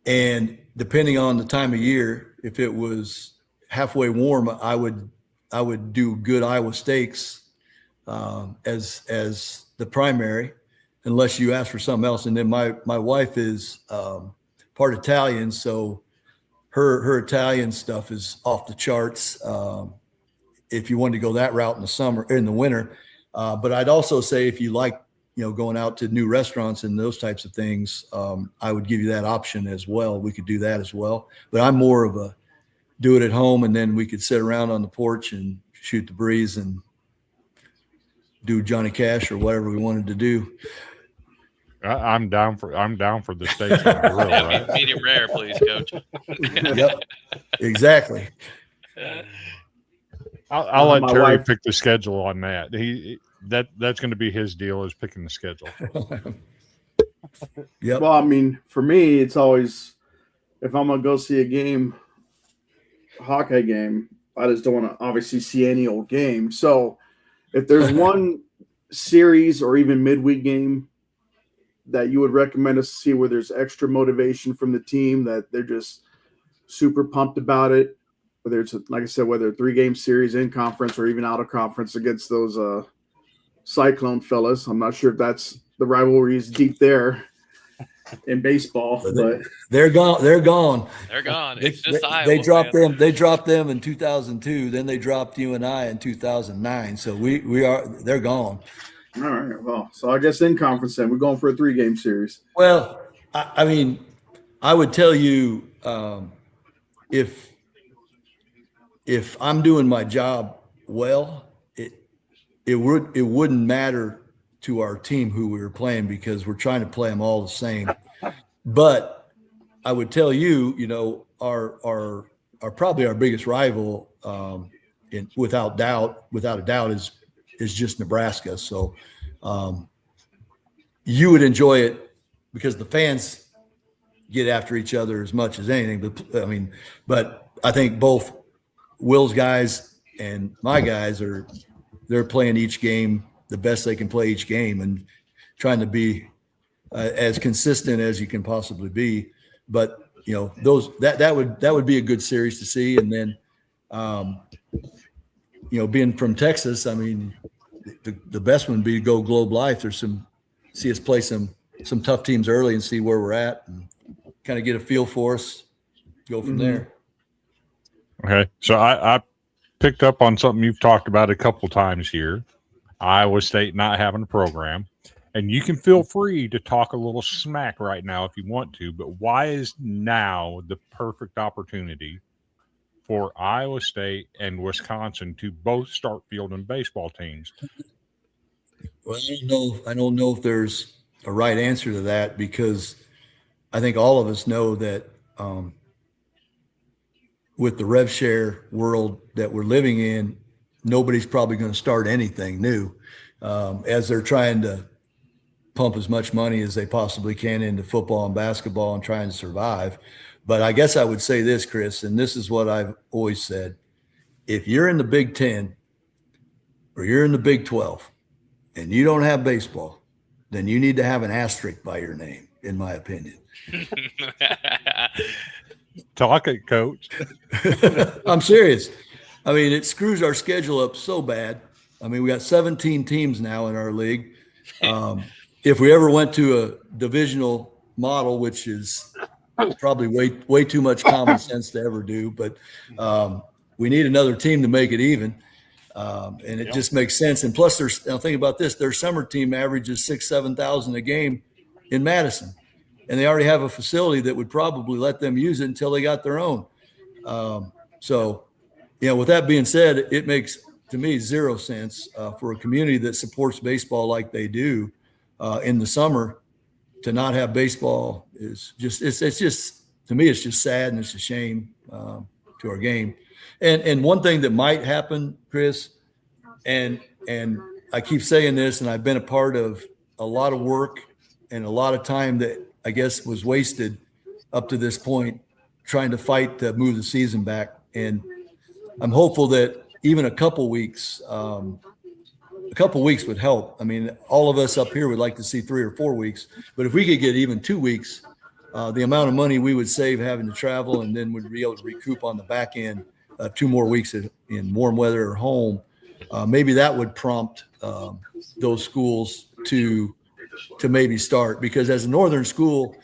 And depending on the time of year, if it was halfway warm, I would do good Iowa steaks as the primary, unless you ask for something else. And then my wife is part Italian, so her Italian stuff is off the charts. If you wanted to go that route in the winter, but I'd also say if you like, going out to new restaurants and those types of things, I would give you that option as well. We could do that as well. But I'm more of a do it at home, and then we could sit around on the porch and shoot the breeze and do Johnny Cash or whatever we wanted to do. I'm down for the steak on the grill, right? Medium rare, please, Coach. Yep, exactly. I'll let My Terry wife- pick the schedule on that. That's going to be his deal, is picking the schedule. Yep. Well, I mean, for me, it's always, if I'm gonna go see a Hawkeye game, I just don't want to obviously see any old game. So if there's one series or even midweek game that you would recommend us to see where there's extra motivation from the team, that they're just super pumped about it, whether it's, like I said, whether a 3-game series in conference or even out of conference against those Cyclone fellas. I'm not sure if that's the rivalry is deep there in baseball, but they're gone. They're gone. They're gone. It's just Iowa. They dropped man. them. They dropped them in 2002. Then they dropped you and I in 2009. So they're gone. all right. Well, so I guess in conference then we're going for a 3-game series. Well, I mean, I would tell you, if I'm doing my job well, it wouldn't matter to our team who we were playing, because we're trying to play them all the same. But I would tell you, our probably our biggest rival, without a doubt, is just Nebraska. So you would enjoy it because the fans get after each other as much as anything. But I think both Will's guys and my guys they're playing each game the best they can play each game, and trying to be as consistent as you can possibly be. But that would be a good series to see. And then being from Texas, I mean, the best one would be to go Globe Life. See us play some tough teams early and see where we're at, and kind of get a feel for us, go from there. Okay. So I picked up on something you've talked about a couple times here. Iowa State not having a program. And you can feel free to talk a little smack right now if you want to, but why is now the perfect opportunity for Iowa State and Wisconsin to both start fielding baseball teams? Well, I don't know if there's a right answer to that, because I think all of us know that with the rev share world that we're living in, nobody's probably going to start anything new as they're trying to pump as much money as they possibly can into football and basketball and trying to survive. But I guess I would say this, Chris, and this is what I've always said. If you're in the Big Ten or you're in the Big 12 and you don't have baseball, then you need to have an asterisk by your name, in my opinion. Talk it, Coach. I'm serious. I mean, it screws our schedule up so bad. I mean, we got 17 teams now in our league. If we ever went to a divisional model, which is probably way too much common sense to ever do, but we need another team to make it even. And it just makes sense. And plus, now think about this: their summer team averages 6,000-7,000 a game in Madison, and they already have a facility that would probably let them use it until they got their own. So, with that being said, it makes, to me, zero sense for a community that supports baseball like they do in the summer to not have baseball. Is just it's just, to me, it's just sad, and it's a shame to our game. And one thing that might happen, Chris, and I keep saying this, and I've been a part of a lot of work and a lot of time that I guess was wasted up to this point trying to fight to move the season back. And I'm hopeful that even a couple weeks would help. I mean, all of us up here would like to see 3 or 4 weeks, but if we could get even 2 weeks, the amount of money we would save having to travel, and then we'd be able to recoup on the back end 2 more weeks in warm weather or home, maybe that would prompt those schools to maybe start. Because as a northern school,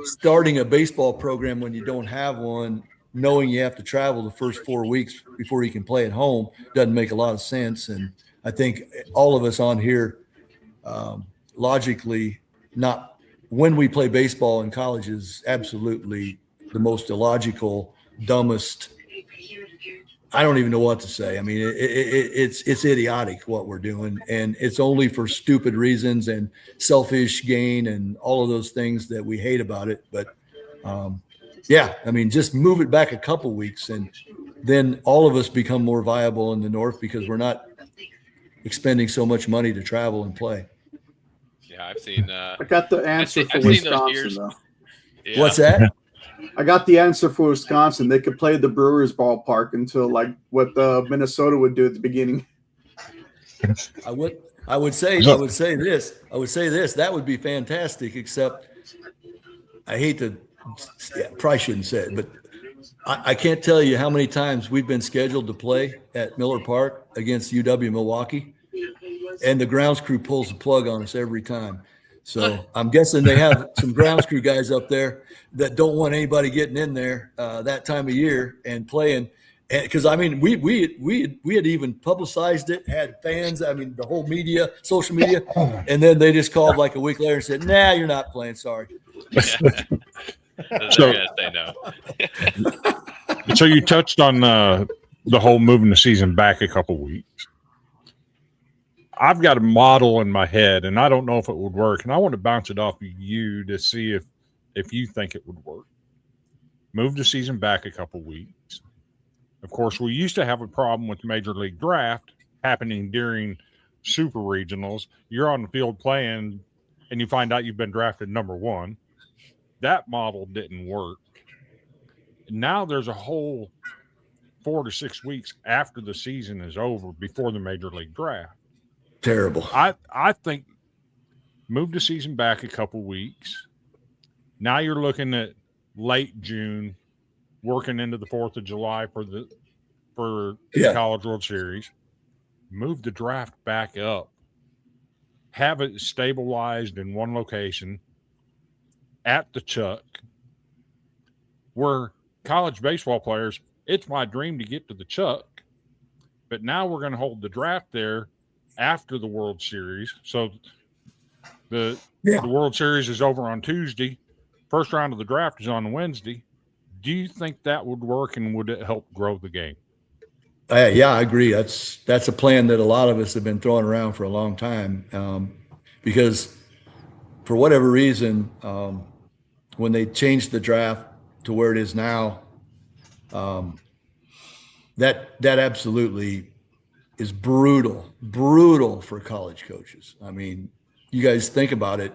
starting a baseball program when you don't have one, knowing you have to travel the first 4 weeks before you can play at home, doesn't make a lot of sense. And I think all of us on here, logically, not when we play baseball in college is absolutely the most illogical, dumbest. I don't even know what to say. I mean, it's idiotic what we're doing, and it's only for stupid reasons and selfish gain and all of those things that we hate about it. But yeah, I mean, just move it back a couple weeks, and then all of us become more viable in the North because we're not expending so much money to travel and play. Yeah, I've seen. I got the answer for I've seen those Wisconsin, years. though. Yeah. What's that? I got the answer for Wisconsin. They could play the Brewers ballpark until like what Minnesota would do at the beginning. I would say this. That would be fantastic, except I hate to, probably shouldn't say it, but I can't tell you how many times we've been scheduled to play at Miller Park against UW Milwaukee, and the grounds crew pulls the plug on us every time. So I'm guessing they have some grounds crew guys up there that don't want anybody getting in there that time of year and playing. Because I mean, we had even publicized it, had fans. I mean, the whole media, social media, and then they just called like a week later and said, "Nah, you're not playing. Sorry." So they're gonna say no. So you touched on the whole moving the season back a couple weeks. I've got a model in my head, and I don't know if it would work, and I want to bounce it off of you to see if you think it would work. Move the season back a couple weeks. Of course, we used to have a problem with the Major League Draft happening during super regionals. You're on the field playing, and you find out you've been drafted number 1. That model didn't work. Now there's a whole 4 to 6 weeks after the season is over before the Major League Draft. Terrible. I think move the season back a couple weeks. Now you're looking at late June, working into the 4th of July for the College World Series. Move the draft back up. Have it stabilized in one location at the Chuck, where college baseball players, it's my dream to get to the Chuck, but now we're going to hold the draft there after the World Series. So the World Series is over on Tuesday. First round of the draft is on Wednesday. Do you think that would work, and would it help grow the game? Yeah, I agree. That's a plan that a lot of us have been throwing around for a long time, because for whatever reason, when they changed the draft to where it is now, that absolutely is brutal for college coaches. I mean, you guys think about it.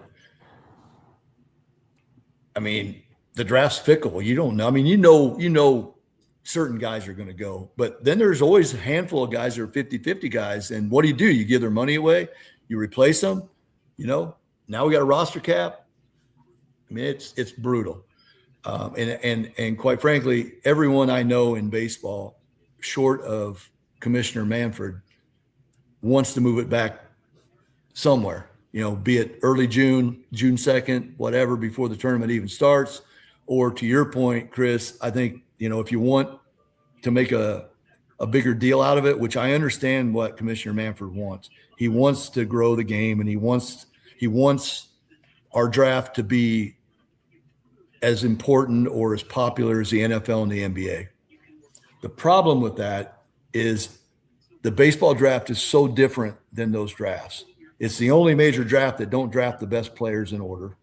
I mean, the draft's fickle. You don't know. I mean, you know certain guys are going to go, but then there's always a handful of guys that are 50-50 guys. And what do? You give their money away, you replace them, now we got a roster cap. I mean, it's brutal. And quite frankly, everyone I know in baseball, short of Commissioner Manfred, wants to move it back somewhere, be it early June 2nd, whatever, before the tournament even starts. Or to your point, Chris, I think, if you want to make a bigger deal out of it, which I understand what Commissioner Manfred wants. He wants to grow the game, and he wants our draft to be as important or as popular as the NFL and the NBA. The problem with that is the baseball draft is so different than those drafts. It's the only major draft that don't draft the best players in order.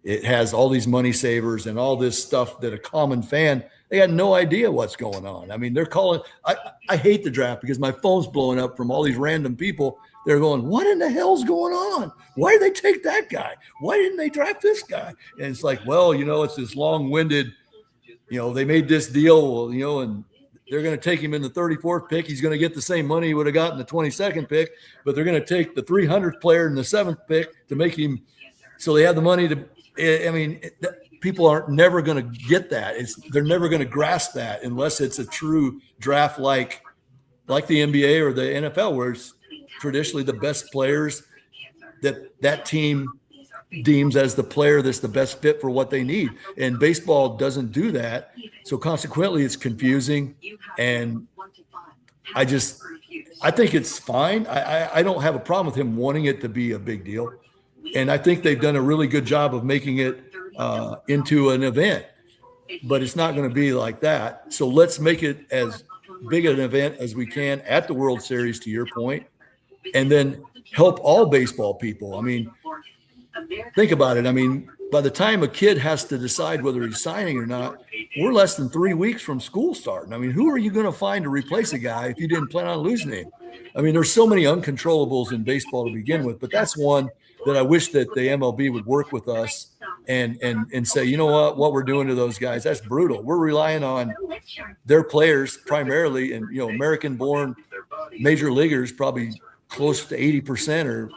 It has all these money savers and all this stuff that a common fan, they had no idea what's going on. I mean, they're calling, I hate the draft because my phone's blowing up from all these random people. They're going, what in the hell's going on? Why did they take that guy? Why didn't they draft this guy? And it's like, well, it's this long-winded, they made this deal, and they're going to take him in the 34th pick. He's going to get the same money he would have gotten the 22nd pick, but they're going to take the 300th player in the 7th pick to make him, so they have the money to, people aren't never going to get that. They're never going to grasp that unless it's a true draft like the NBA or the NFL, where it's traditionally the best players that team deems as the player that's the best fit for what they need. And baseball doesn't do that. So consequently, it's confusing. And I think it's fine. I don't have a problem with him wanting it to be a big deal. And I think they've done a really good job of making it into an event, but it's not going to be like that. So let's make it as big an event as we can at the World Series, to your point, and then help all baseball people. I mean, think about it. I mean, by the time a kid has to decide whether he's signing or not, we're less than 3 weeks from school starting. I mean, who are you going to find to replace a guy if you didn't plan on losing him? I mean, there's so many uncontrollables in baseball to begin with, but that's one that I wish that the MLB would work with us and say, you know what we're doing to those guys, that's brutal. We're relying on their players primarily, and American-born major leaguers, probably close to 80% are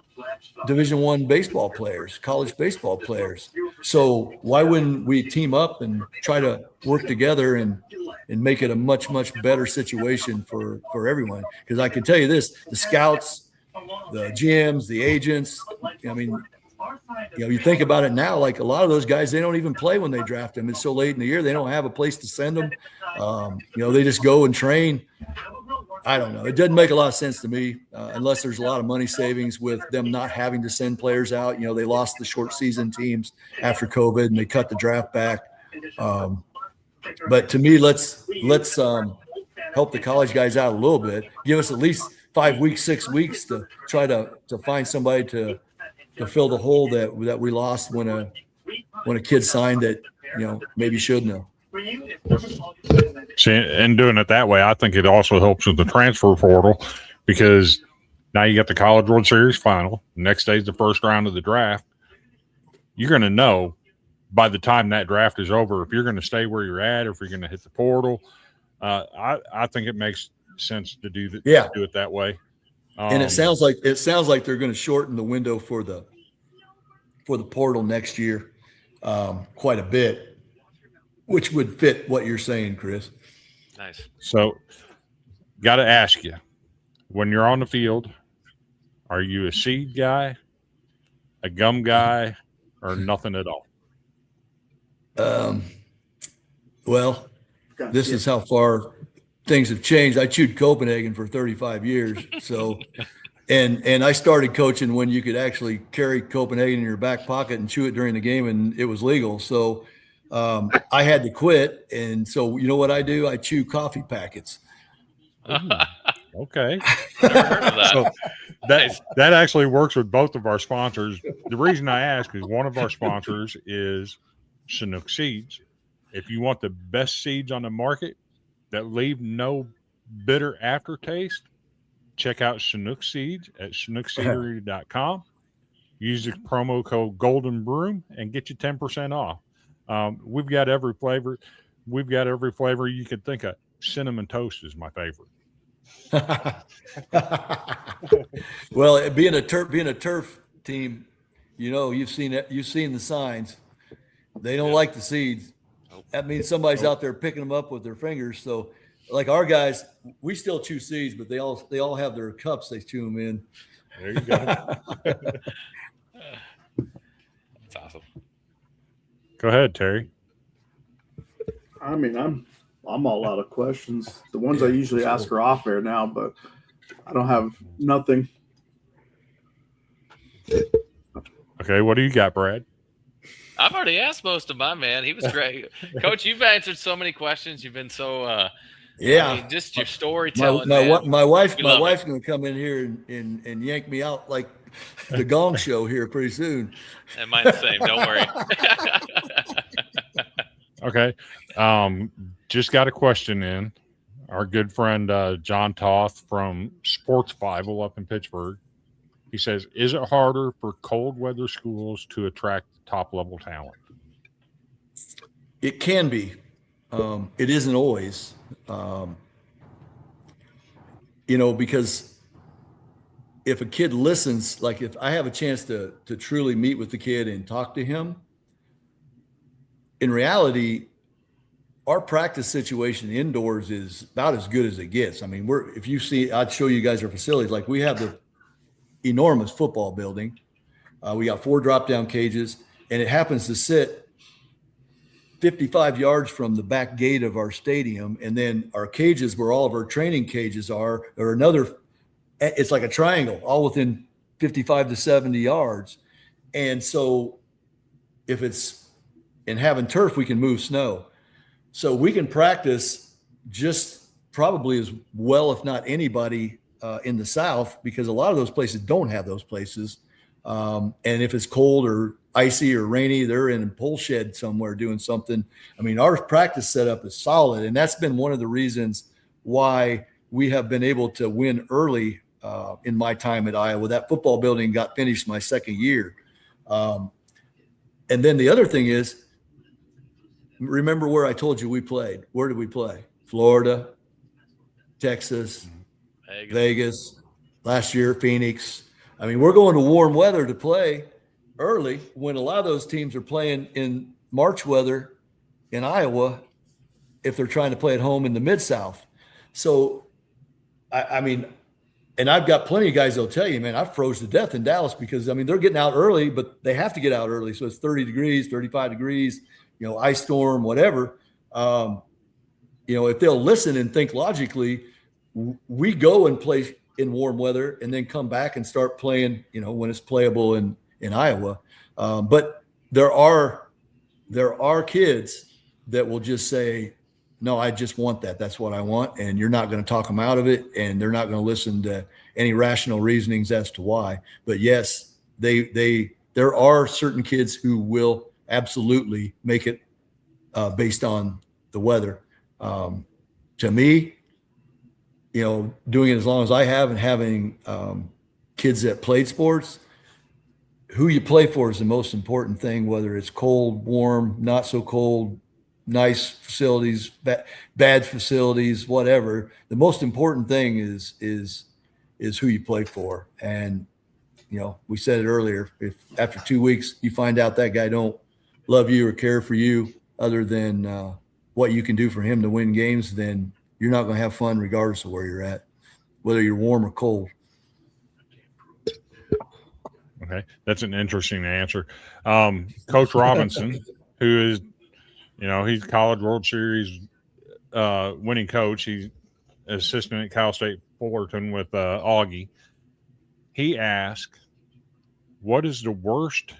Division I baseball players, college baseball players. So why wouldn't we team up and try to work together and make it a much, much better situation for everyone? Because I can tell you this, the scouts, the GMs, the agents, I mean, you think about it now, like a lot of those guys, they don't even play when they draft them. It's so late in the year, they don't have a place to send them. They just go and train. I don't know. It doesn't make a lot of sense to me unless there's a lot of money savings with them not having to send players out. They lost the short season teams after COVID and they cut the draft back. But to me, let's help the college guys out a little bit. Give us at least 5 weeks, 6 weeks to try to find somebody to fill the hole that we lost when a kid signed that maybe shouldn't have. See, and doing it that way, I think it also helps with the transfer portal, because now you got the College World Series final. Next day is the first round of the draft. You're going to know by the time that draft is over if you're going to stay where you're at or if you're going to hit the portal. I think it makes sense to do that. Yeah. Do it that way. And it sounds like they're going to shorten the window for the portal next year quite a bit, which would fit what you're saying, Chris. Nice. So, got to ask you, when you're on the field, are you a seed guy, a gum guy, or nothing at all? Well, this is how far things have changed. I chewed Copenhagen for 35 years. So, and I started coaching when you could actually carry Copenhagen in your back pocket and chew it during the game, and it was legal. So I had to quit. And so, you know what I do? I chew coffee packets. Okay. Never heard of that. So that actually works with both of our sponsors. The reason I ask is one of our sponsors is Chinook Seeds. If you want the best seeds on the market that leave no bitter aftertaste, check out Chinook Seeds at chinookseedery.com. Use the promo code Golden Broom and get you 10% off. We've got every flavor. We've got every flavor you could think of. Cinnamon toast is my favorite. Well, being a turf team, you know, you've seen the signs. They don't like the seeds. That means somebody's out there picking them up with their fingers. So, like our guys, we still chew seeds, but they all have their cups they chew them in. There you go. That's awesome. Go ahead, Terry. I mean, I'm all out of questions. The ones I usually ask are off air now, but I don't have nothing. Okay, what do you got, Brad? I've already asked most of mine, man. He was great. Coach, you've answered so many questions. You've been so I mean, just your storytelling. My wife's We love going to come in here and yank me out like the Gong Show here pretty soon. And mine's the same. Don't worry. Okay. Just got a question in. Our good friend John Toth from Sports Bible up in Pittsburgh. He says, is it harder for cold weather schools to attract top level talent? It can be. It isn't always. You know, because if a kid listens, like if I have a chance to truly meet with the kid and talk to him, in reality, our practice situation indoors is about as good as it gets. I mean, I'd show you guys our facilities. Like we have the enormous football building. We got 4 drop down cages, and it happens to sit 55 yards from the back gate of our stadium. And then our cages where all of our training cages are another, it's like a triangle, all within 55 to 70 yards. And so if it's in having turf, we can move snow. So we can practice just probably as well, if not anybody in the South, because a lot of those places don't have those places. And if it's cold or icy or rainy, they're in a pole shed somewhere doing something. I mean, our practice setup is solid. And that's been one of the reasons why we have been able to win early in my time at Iowa. That football building got finished my second year. And then the other thing is, remember where I told you we played. Where did we play? Florida, Texas, Vegas, last year, Phoenix. I mean, we're going to warm weather to play early when a lot of those teams are playing in March weather in Iowa if they're trying to play at home in the Mid-South. So, I mean, and I've got plenty of guys that'll tell you, man, I froze to death in Dallas because, I mean, they're getting out early, but they have to get out early. So it's 30 degrees, 35 degrees, you know, ice storm, whatever. You know, if they'll listen and think logically, we go and play in warm weather and then come back and start playing, you know, when it's playable in Iowa. But there are kids that will just say, no, I just want that. That's what I want. And you're not going to talk them out of it. And they're not going to listen to any rational reasonings as to why. But yes, there are certain kids who will absolutely make it based on the weather. To me, you know, doing it as long as I have and having kids that played sports, who you play for is the most important thing, whether it's cold, warm, not so cold, nice facilities, bad facilities, whatever. The most important thing is who you play for. And, you know, we said it earlier, if after 2 weeks you find out that guy don't love you or care for you other than what you can do for him to win games, then you're not going to have fun regardless of where you're at, whether you're warm or cold. Okay, that's an interesting answer. Coach Robinson, who is, you know, he's College World Series winning coach. He's assistant at Cal State Fullerton with Augie. He asked, what is the worst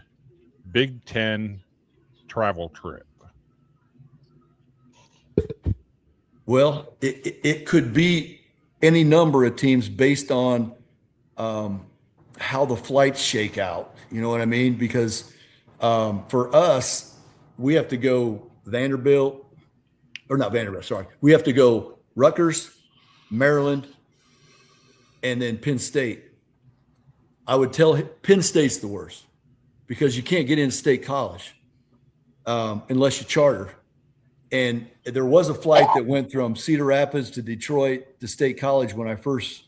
Big Ten travel trip? Well, it could be any number of teams based on how the flights shake out. You know what I mean? Because for us, we have to go Vanderbilt, or not Vanderbilt, sorry. We have to go Rutgers, Maryland, and then Penn State. I would tell Penn State's the worst because you can't get into State College unless you charter. And there was a flight that went from Cedar Rapids to Detroit to State College when I first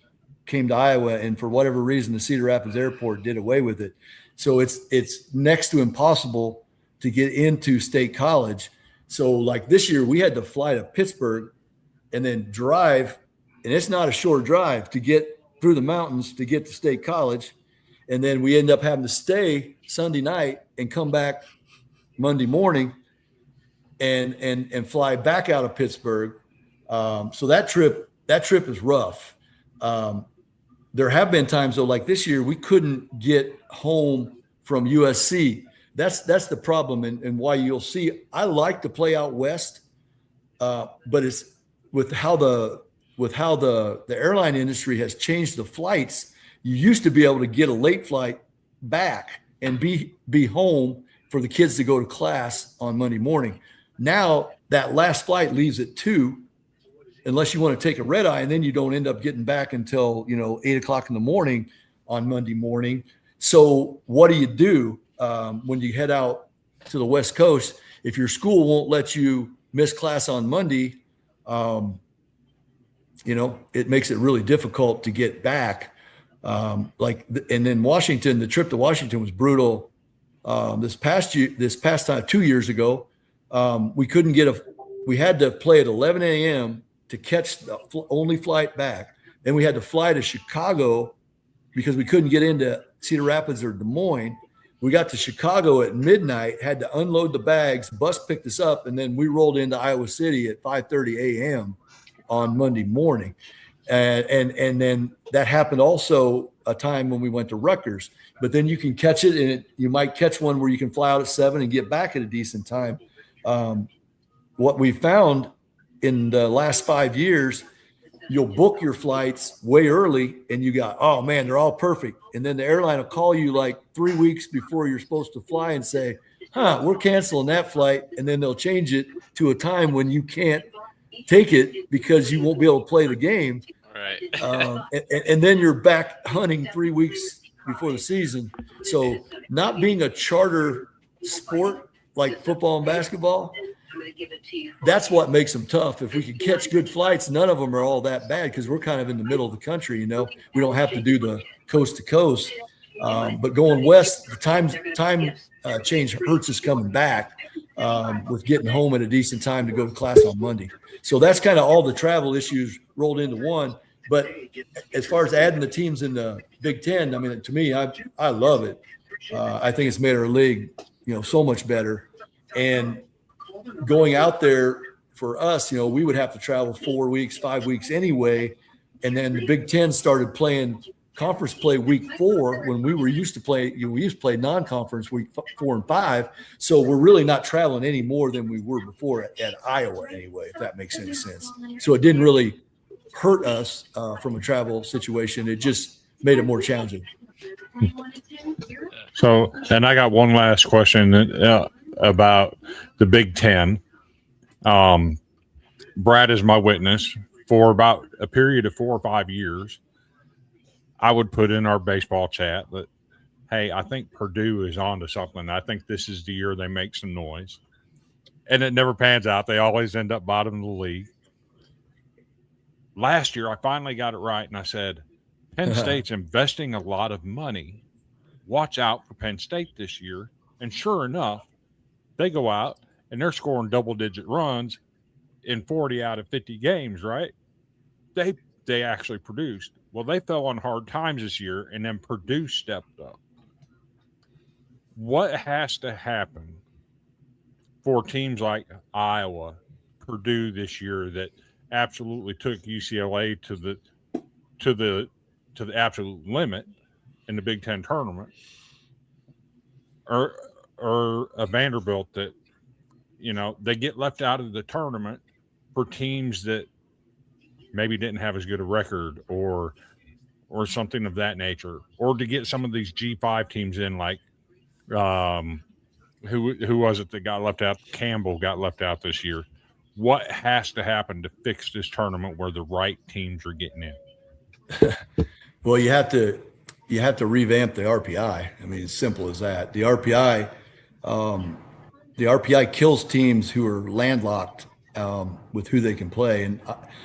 came to Iowa, and for whatever reason, the Cedar Rapids airport did away with it. So it's next to impossible to get into State College. So like this year, we had to fly to Pittsburgh and then drive, and it's not a short drive to get through the mountains to get to State College. And then we end up having to stay Sunday night and come back Monday morning and fly back out of Pittsburgh. So that trip is rough. There have been times though, like this year, we couldn't get home from USC. That's the problem, and why you'll see I like to play out west, but it's with how the airline industry has changed the flights. You used to be able to get a late flight back and be home for the kids to go to class on Monday morning. Now that last flight leaves at 2, unless you want to take a red eye, and then you don't end up getting back until 8:00 in the morning on Monday morning. So what do you do when you head out to the West Coast? If your school won't let you miss class on Monday, it makes it really difficult to get back. And then Washington, the trip to Washington was brutal. This past time, 2 years ago, we had to play at 11 a.m. to catch the only flight back. Then we had to fly to Chicago because we couldn't get into Cedar Rapids or Des Moines. We got to Chicago at midnight, had to unload the bags, bus picked us up, and then we rolled into Iowa City at 5:30 a.m. on Monday morning. And then that happened also a time when we went to Rutgers. But then you can catch it, and you might catch one where you can fly out at 7 and get back at a decent time. What we found in the last 5 years, you'll book your flights way early and you got, oh man, they're all perfect. And then the airline will call you like 3 weeks before you're supposed to fly and say, we're canceling that flight. And then they'll change it to a time when you can't take it because you won't be able to play the game. Right. And then you're back hunting 3 weeks before the season. So not being a charter sport like football and basketball, that's what makes them tough. If we could catch good flights, none of them are all that bad because we're kind of in the middle of the country. We don't have to do the coast to coast. But going west, the time change hurts us coming back with getting home at a decent time to go to class on Monday. So that's kind of all the travel issues rolled into one. But as far as adding the teams in the Big Ten, I mean, to me, I love it. I think it's made our league, so much better. And going out there for us, we would have to travel 4 weeks, 5 weeks anyway. And then the Big Ten started playing conference play week 4 when we used to play non-conference week 4 and 5. So we're really not traveling any more than we were before at Iowa anyway, if that makes any sense. So it didn't really hurt us from a travel situation. It just made it more challenging. So, and I got one last question about the Big Ten. Brad is my witness. For about a period of 4 or 5 years, I would put in our baseball chat that, hey, I think Purdue is on to something. I think this is the year they make some noise. And it never pans out. They always end up bottom of the league. Last year, I finally got it right, and I said, Penn State's investing a lot of money. Watch out for Penn State this year. And sure enough, they go out, and they're scoring double-digit runs in 40 out of 50 games, right? They actually produced. Well, they fell on hard times this year, and then Purdue stepped up. What has to happen for teams like Iowa, Purdue this year that absolutely took UCLA to the absolute limit in the Big Ten tournament, or a Vanderbilt that they get left out of the tournament for teams that maybe didn't have as good a record or something of that nature, or to get some of these G5 teams in, like who was it that got left out? Campbell got left out this year. What has to happen to fix this tournament where the right teams are getting in? Well, you have to revamp the RPI. I mean, it's simple as that. The RPI kills teams who are landlocked with who they can play. And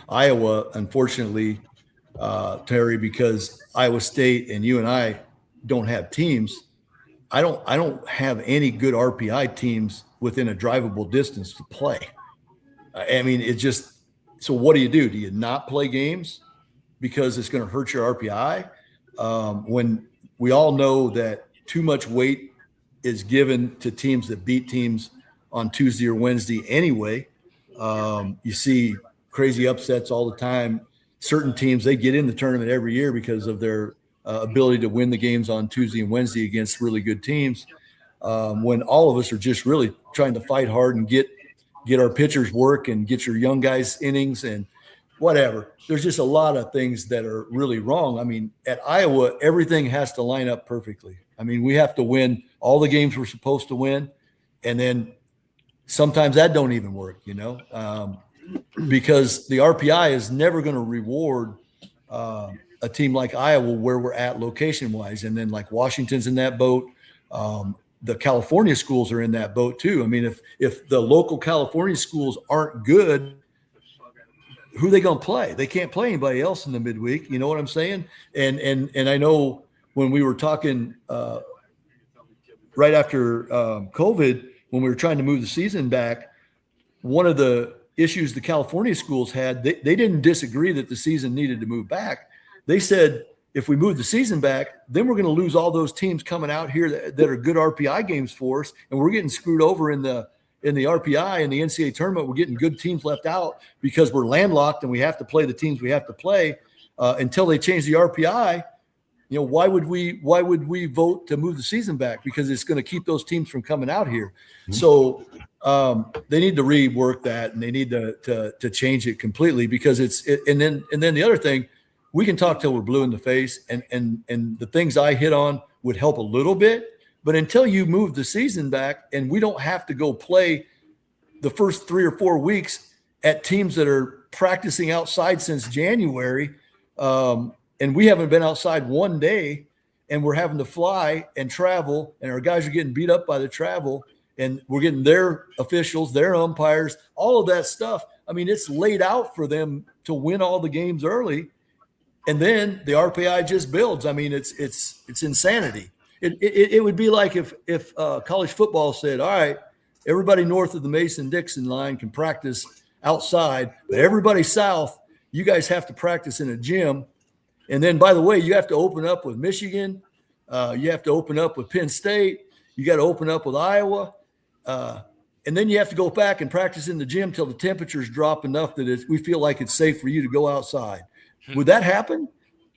Iowa, unfortunately, Terry, because Iowa State and you and I don't have teams, I don't have any good RPI teams within a drivable distance to play. I mean, it just, so what do? Do you not play games because it's going to hurt your RPI? When we all know that too much weight is given to teams that beat teams on Tuesday or Wednesday anyway. You see crazy upsets all the time. Certain teams, they get in the tournament every year because of their ability to win the games on Tuesday and Wednesday against really good teams. When all of us are just really trying to fight hard and get our pitchers work and get your young guys innings and whatever. There's just a lot of things that are really wrong. I mean, at Iowa, everything has to line up perfectly. I mean, we have to win all the games we're supposed to win. And then sometimes that don't even work, because the RPI is never going to reward a team like Iowa where we're at location wise. And then like Washington's in that boat. The California schools are in that boat too. I mean, if the local California schools aren't good, who are they going to play? They can't play anybody else in the midweek. You know what I'm saying? And I know when we were talking right after COVID, when we were trying to move the season back, one of the issues the California schools had, they didn't disagree that the season needed to move back. They said, if we move the season back, then we're going to lose all those teams coming out here that are good RPI games for us, and we're getting screwed over in the RPI and the NCAA tournament. We're getting good teams left out because we're landlocked and we have to play the teams we have to play until they change the RPI. Why would we vote to move the season back? Because it's going to keep those teams from coming out here. So they need to rework that, and they need to change it completely, because and then the other thing, we can talk till we're blue in the face, and the things I hit on would help a little bit, but until you move the season back and we don't have to go play the first 3 or 4 weeks at teams that are practicing outside since January, and we haven't been outside one day, and we're having to fly and travel, and our guys are getting beat up by the travel, and we're getting their officials, their umpires, all of that stuff. I mean, it's laid out for them to win all the games early. And then the RPI just builds. I mean, it's insanity. It would be like if college football said, all right, everybody north of the Mason-Dixon line can practice outside, but everybody south, you guys have to practice in a gym. And then, by the way, you have to open up with Michigan. You have to open up with Penn State. You got to open up with Iowa. And then you have to go back and practice in the gym till the temperatures drop enough that we feel like it's safe for you to go outside. Would that happen?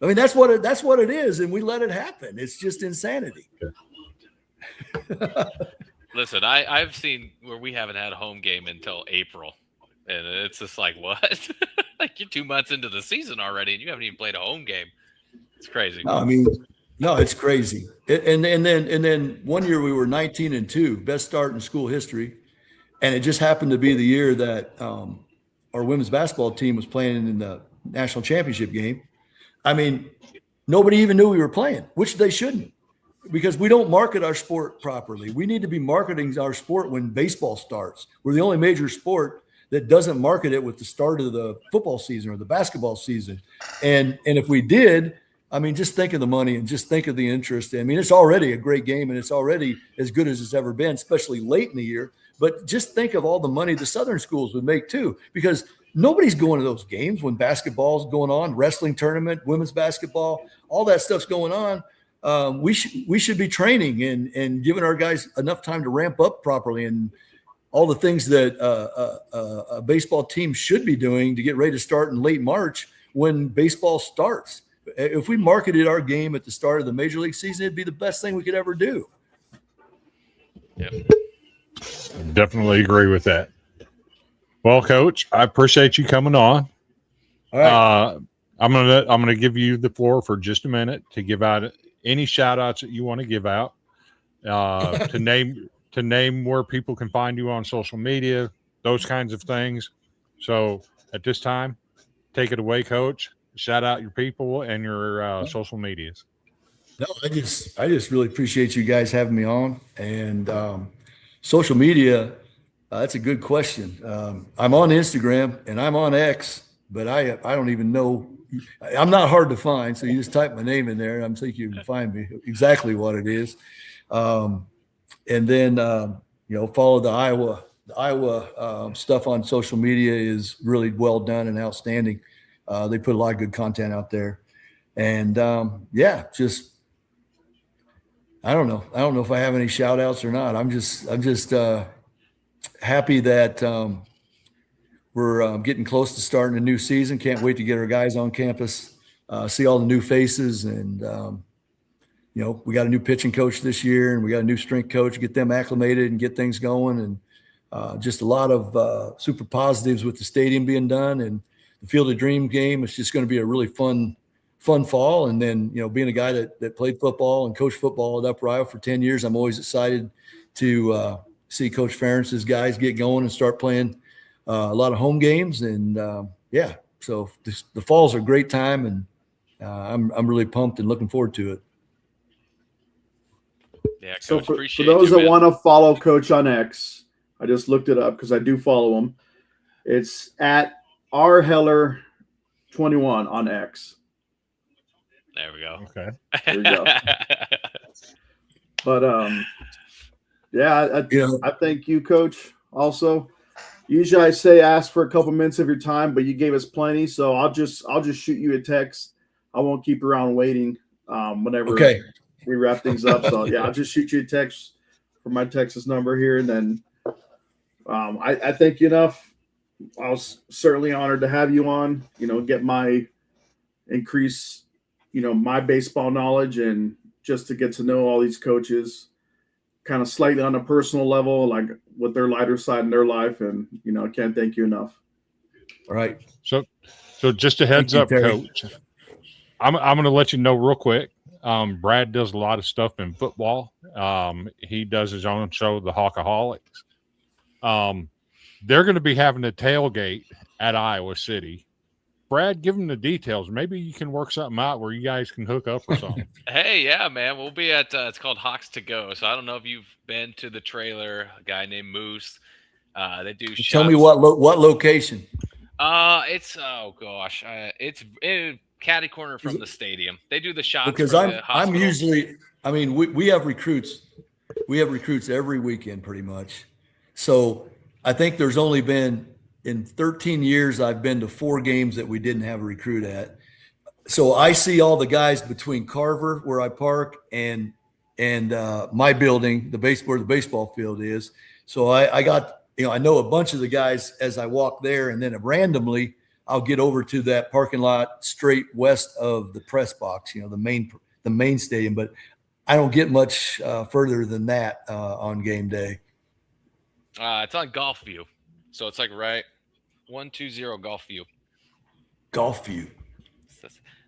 I mean, that's what it is, and we let it happen. It's just insanity. Listen, I've seen where we haven't had a home game until April, and it's just like, what? Like, you're 2 months into the season already, and you haven't even played a home game. It's crazy. No, I mean, no, it's crazy. And then one year we were 19-2, best start in school history, and it just happened to be the year that our women's basketball team was playing in the national championship game. I mean, nobody even knew we were playing, which they shouldn't, because we don't market our sport properly. We need to be marketing our sport when baseball starts. We're the only major sport that doesn't market it with the start of the football season or the basketball season. And if we did, I mean, just think of the money and just think of the interest. I mean, it's already a great game, and it's already as good as it's ever been, especially late in the year. But just think of all the money the Southern schools would make too, because nobody's going to those games when basketball's going on, wrestling tournament, women's basketball, all that stuff's going on. We should be training and giving our guys enough time to ramp up properly, and all the things that a baseball team should be doing to get ready to start in late March when baseball starts. If we marketed our game at the start of the major league season, it'd be the best thing we could ever do. Yep. Definitely agree with that. Well, Coach, I appreciate you coming on. All right. I'm gonna give you the floor for just a minute to give out any shout outs that you want to give out, to name where people can find you on social media, those kinds of things. So at this time, take it away, Coach. Shout out your people and your social medias. No, I just really appreciate you guys having me on. And social media, that's a good question. I'm on Instagram and I'm on X, but I don't even know. I'm not hard to find, so you just type my name in there, and I'm thinking you can find me exactly what it is. And then follow the Iowa stuff on social media is really well done and outstanding. They put a lot of good content out there, and just I don't know. I don't know if I have any shout outs or not. I'm just happy that we're getting close to starting a new season. Can't wait to get our guys on campus, see all the new faces, and we got a new pitching coach this year, and we got a new strength coach. Get them acclimated and get things going, and just a lot of super positives with the stadium being done and the Field of Dream game. It's just going to be a really fun fall. And then being a guy that played football and coached football at Upper Iowa for 10 years, I'm always excited to see Coach Ferentz's guys get going and start playing a lot of home games. And so the fall's a great time, and I'm really pumped and looking forward to it. Yeah, Coach, So for appreciate those you, that man. want to follow Coach on X, I just looked it up because I do follow him. It's at rheller21 on X. There we go. Okay. There we go. But I thank you, Coach. Also, usually I say ask for a couple minutes of your time, but you gave us plenty, so I'll just shoot you a text. I won't keep you around waiting. Whenever we wrap things up. So yeah, I'll just shoot you a text from my Texas number here, and then I thank you enough. I was certainly honored to have you on. Get my increase, my baseball knowledge, and just to get to know all these coaches, kind of slightly on a personal level, like with their lighter side in their life, and I can't thank you enough. All right. So just a heads up, Coach. I'm going to let you know real quick. Brad does a lot of stuff in football. He does his own show, the Hawkoholics. They're going to be having a tailgate at Iowa City. Brad, give them the details. Maybe you can work something out where you guys can hook up or something. Hey, yeah, man. We'll be at it's called Hawks to Go. So I don't know if you've been to the trailer. A guy named Moose. They do. Tell me what location. It's it's in catty corner from the stadium. They do the shots Because for the I'm hospital. usually. I mean, we have recruits. We have recruits every weekend, pretty much. So I think there's only been in 13 years I've been to 4 games that we didn't have a recruit at. So I see all the guys between Carver, where I park, and my building, where the baseball field is. So I got, I know a bunch of the guys as I walk there, and then randomly I'll get over to that parking lot straight west of the press box, the main stadium. But I don't get much further than that on game day. It's on Golf View. So it's like right 120 Golf View. Golf View.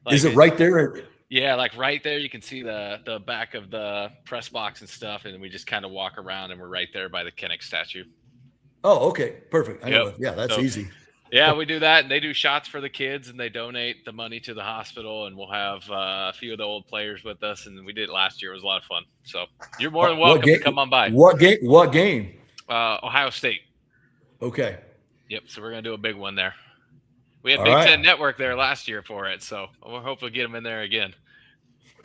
Like, is it right there? Yeah, like right there. You can see the back of the press box and stuff, and we just kind of walk around, and we're right there by the Kinnick statue. Oh, okay, perfect. I know. Yep. Yeah, that's easy. Yeah, we do that, and they do shots for the kids, and they donate the money to the hospital, and we'll have a few of the old players with us, and we did it last year. It was a lot of fun. So you're more than welcome to come on by. What game? Ohio State. Okay. Yep. So we're gonna do a big one there. We had All Big right. Ten Network there last year for it, so we'll hopefully get them in there again.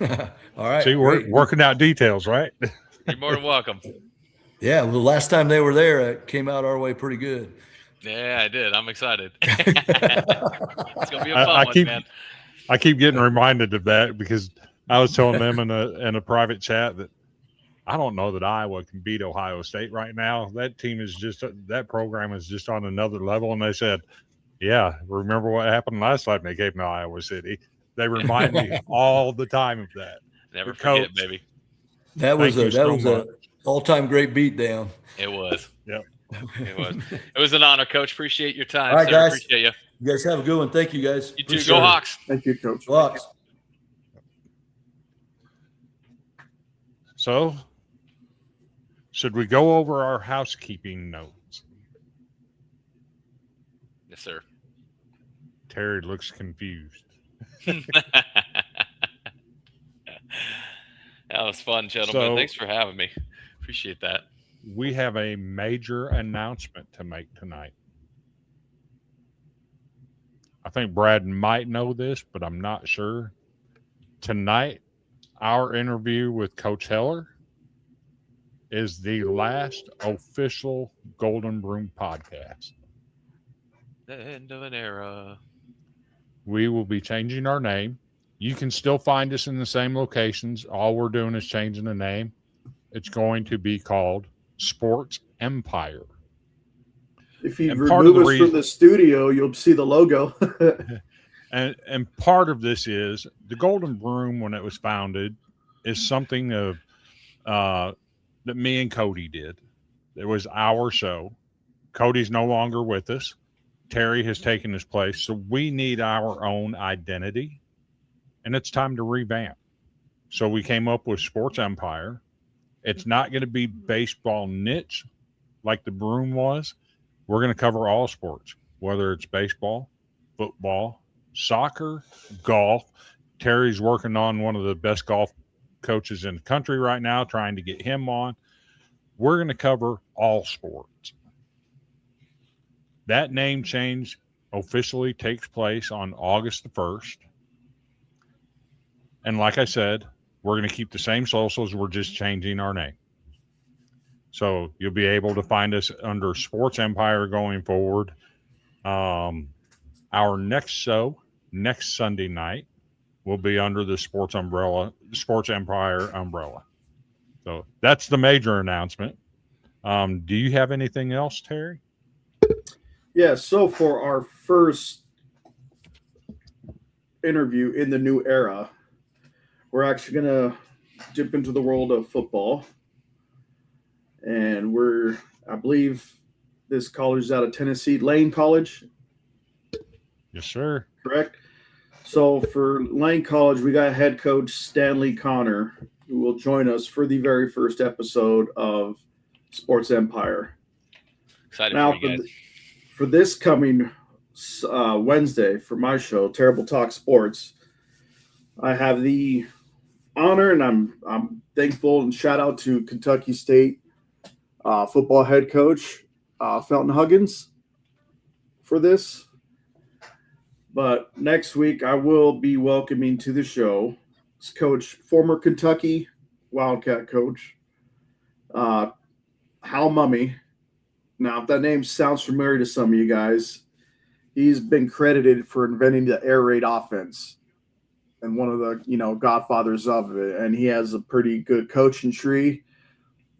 All right. See, we're working out details, right? You're more than welcome. Yeah. Well, the last time they were there, it came out our way pretty good. Yeah, I did. I'm excited. It's gonna be a fun one, man. I keep getting reminded of that because I was telling them in a private chat that I don't know that Iowa can beat Ohio State right now. That program is just on another level. And they said, yeah, remember what happened last time they came to Iowa City? They remind me all the time of that. Never forget, baby. That was a all-time great beatdown. It was. Yep. It was. It was an honor, Coach. Appreciate your time. All right, sir. guys. Appreciate you. You guys have a good one. Thank you, guys. You too. Appreciate Go it. Hawks. Thank you, Coach. Hawks. So, should we go over our housekeeping notes? Yes, sir. Terry looks confused. That was fun, gentlemen. So- Thanks for having me. Appreciate that. We have a major announcement to make tonight. I think Brad might know this, but I'm not sure. Tonight, our interview with Coach Heller is the last official Golden Broom podcast. The end of an era. We will be changing our name. You can still find us in the same locations. All we're doing is changing the name. It's going to be called Sports Empire. If you And part of remove the us from reason- the studio, you'll see the logo. And part of this is the Golden Broom, when it was founded, is something of that me and Cody did. It was our show. Cody's no longer with us. Terry has taken his place. So we need our own identity, and it's time to revamp. So we came up with Sports Empire. It's not going to be baseball niche like the Broom was. We're going to cover all sports, whether it's baseball, football, soccer, golf. Terry's working on one of the best golf coaches in the country right now, trying to get him on. We're going to cover all sports. That name change officially takes place on August the 1st. And like I said, we're going to keep the same socials. We're just changing our name. So you'll be able to find us under Sports Empire going forward. Our next show, next Sunday night, will be under the Sports Empire umbrella. So that's the major announcement. Do you have anything else, Terry? Yeah, so for our first interview in the new era, we're actually going to dip into the world of football. And I believe this college is out of Tennessee, Lane College, Yes, sir. correct? So for Lane College, we got head coach Stanley Connor, who will join us for the very first episode of Sports Empire. Excited Now, for you guys. for this coming Wednesday for my show, Terrible Talk Sports, I have the honor, and I'm thankful, and shout out to Kentucky State football head coach Felton Huggins for this. But next week, I will be welcoming to the show former Kentucky Wildcat coach Hal Mummy. Now, if that name sounds familiar to some of you guys, he's been credited for inventing the air raid offense and one of the, godfathers of it. And he has a pretty good coaching tree.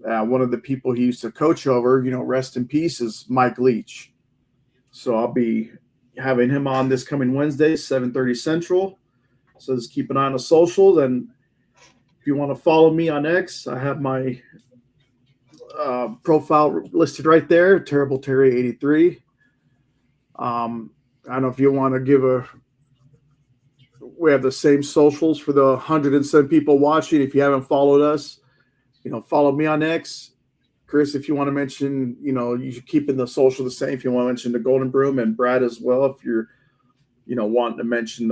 One of the people he used to coach over, rest in peace, is Mike Leach. So I'll be having him on this coming Wednesday, 7:30 Central. So just keep an eye on the socials. And if you want to follow me on X, I have my profile listed right there, Terrible Terry 83. I don't know if you want to give we have the same socials for the 100 and some people watching. If you haven't followed us, follow me on X. Chris, if you want to mention, you should keep in the social the same. If you want to mention the Golden Broom, and Brad as well, if you're, wanting to mention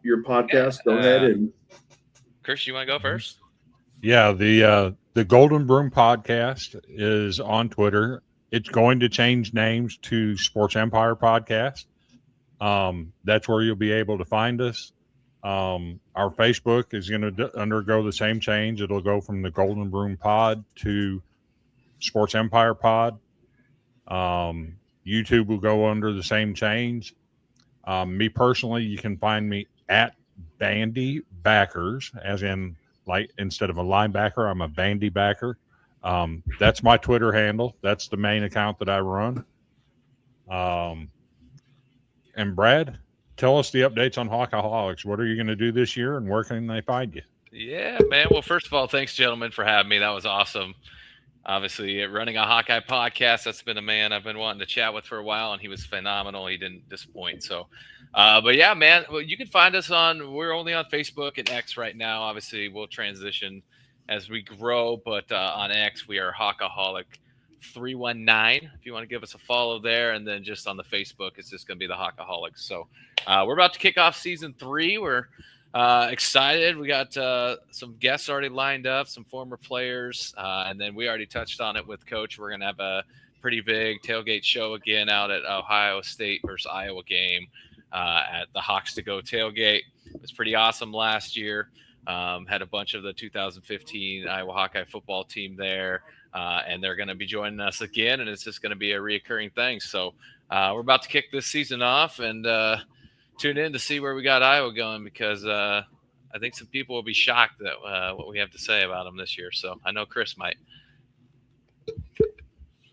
your podcast, go ahead. And Chris, you want to go first? Yeah, the Golden Broom podcast is on Twitter. It's going to change names to Sports Empire Podcast. That's where you'll be able to find us. Our Facebook is going to undergo the same change. It'll go from the Golden Broom Pod to Sports Empire Pod. YouTube will go under the same change. Me personally, you can find me at Bandy Backers, as in, like, instead of a linebacker, I'm a Bandy Backer. That's my Twitter handle. That's the main account that I run. And Brad, tell us the updates on Hawkoholics. What are you going to do this year, and where can they find you? Yeah, man. Well, first of all, thanks, gentlemen, for having me. That was awesome. obviously running a Hawkeye podcast. That's been a man I've been wanting to chat with for a while, and he was phenomenal. He didn't disappoint. So, but yeah, man, well, you can find us we're only on Facebook and X right now. Obviously, we'll transition as we grow, but on X, we are Hawkoholic 319. If you want to give us a follow there, and then just on the Facebook, it's just going to be the Hawkoholics. So we're about to kick off season 3. We're excited. We got some guests already lined up, some former players, and then we already touched on it with Coach. We're going to have a pretty big tailgate show again out at Ohio State versus Iowa game at the Hawks to Go tailgate. It was pretty awesome last year. Had a bunch of the 2015 Iowa Hawkeye football team there, and they're going to be joining us again, and it's just going to be a reoccurring thing. So we're about to kick this season off, and tune in to see where we got Iowa going, because I think some people will be shocked at what we have to say about them this year. So I know Chris might.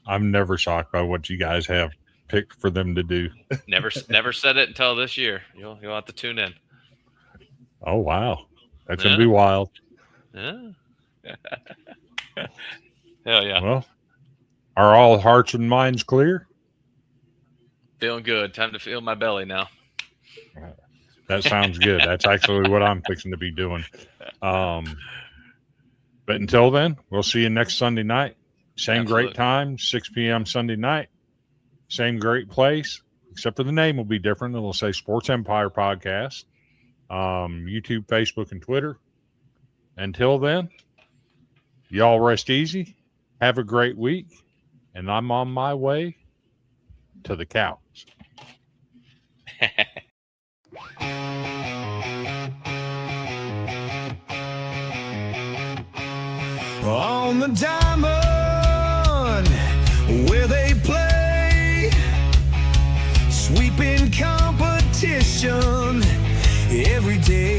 I'm never shocked by what you guys have picked for them to do. Never said it until this year. You'll have to tune in. Oh, wow. That's going to be wild. Yeah. Hell yeah. Well, are all hearts and minds clear? Feeling good. Time to feel my belly now. That sounds good. That's actually what I'm fixing to be doing. But until then, we'll see you next Sunday night. Same Absolutely. Great time, 6 p.m. Sunday night. Same great place, except for the name will be different. It'll say Sports Empire Podcast. YouTube, Facebook, and Twitter. Until then, y'all rest easy. Have a great week. And I'm on my way to the couch. On the diamond where they play, sweeping competition every day.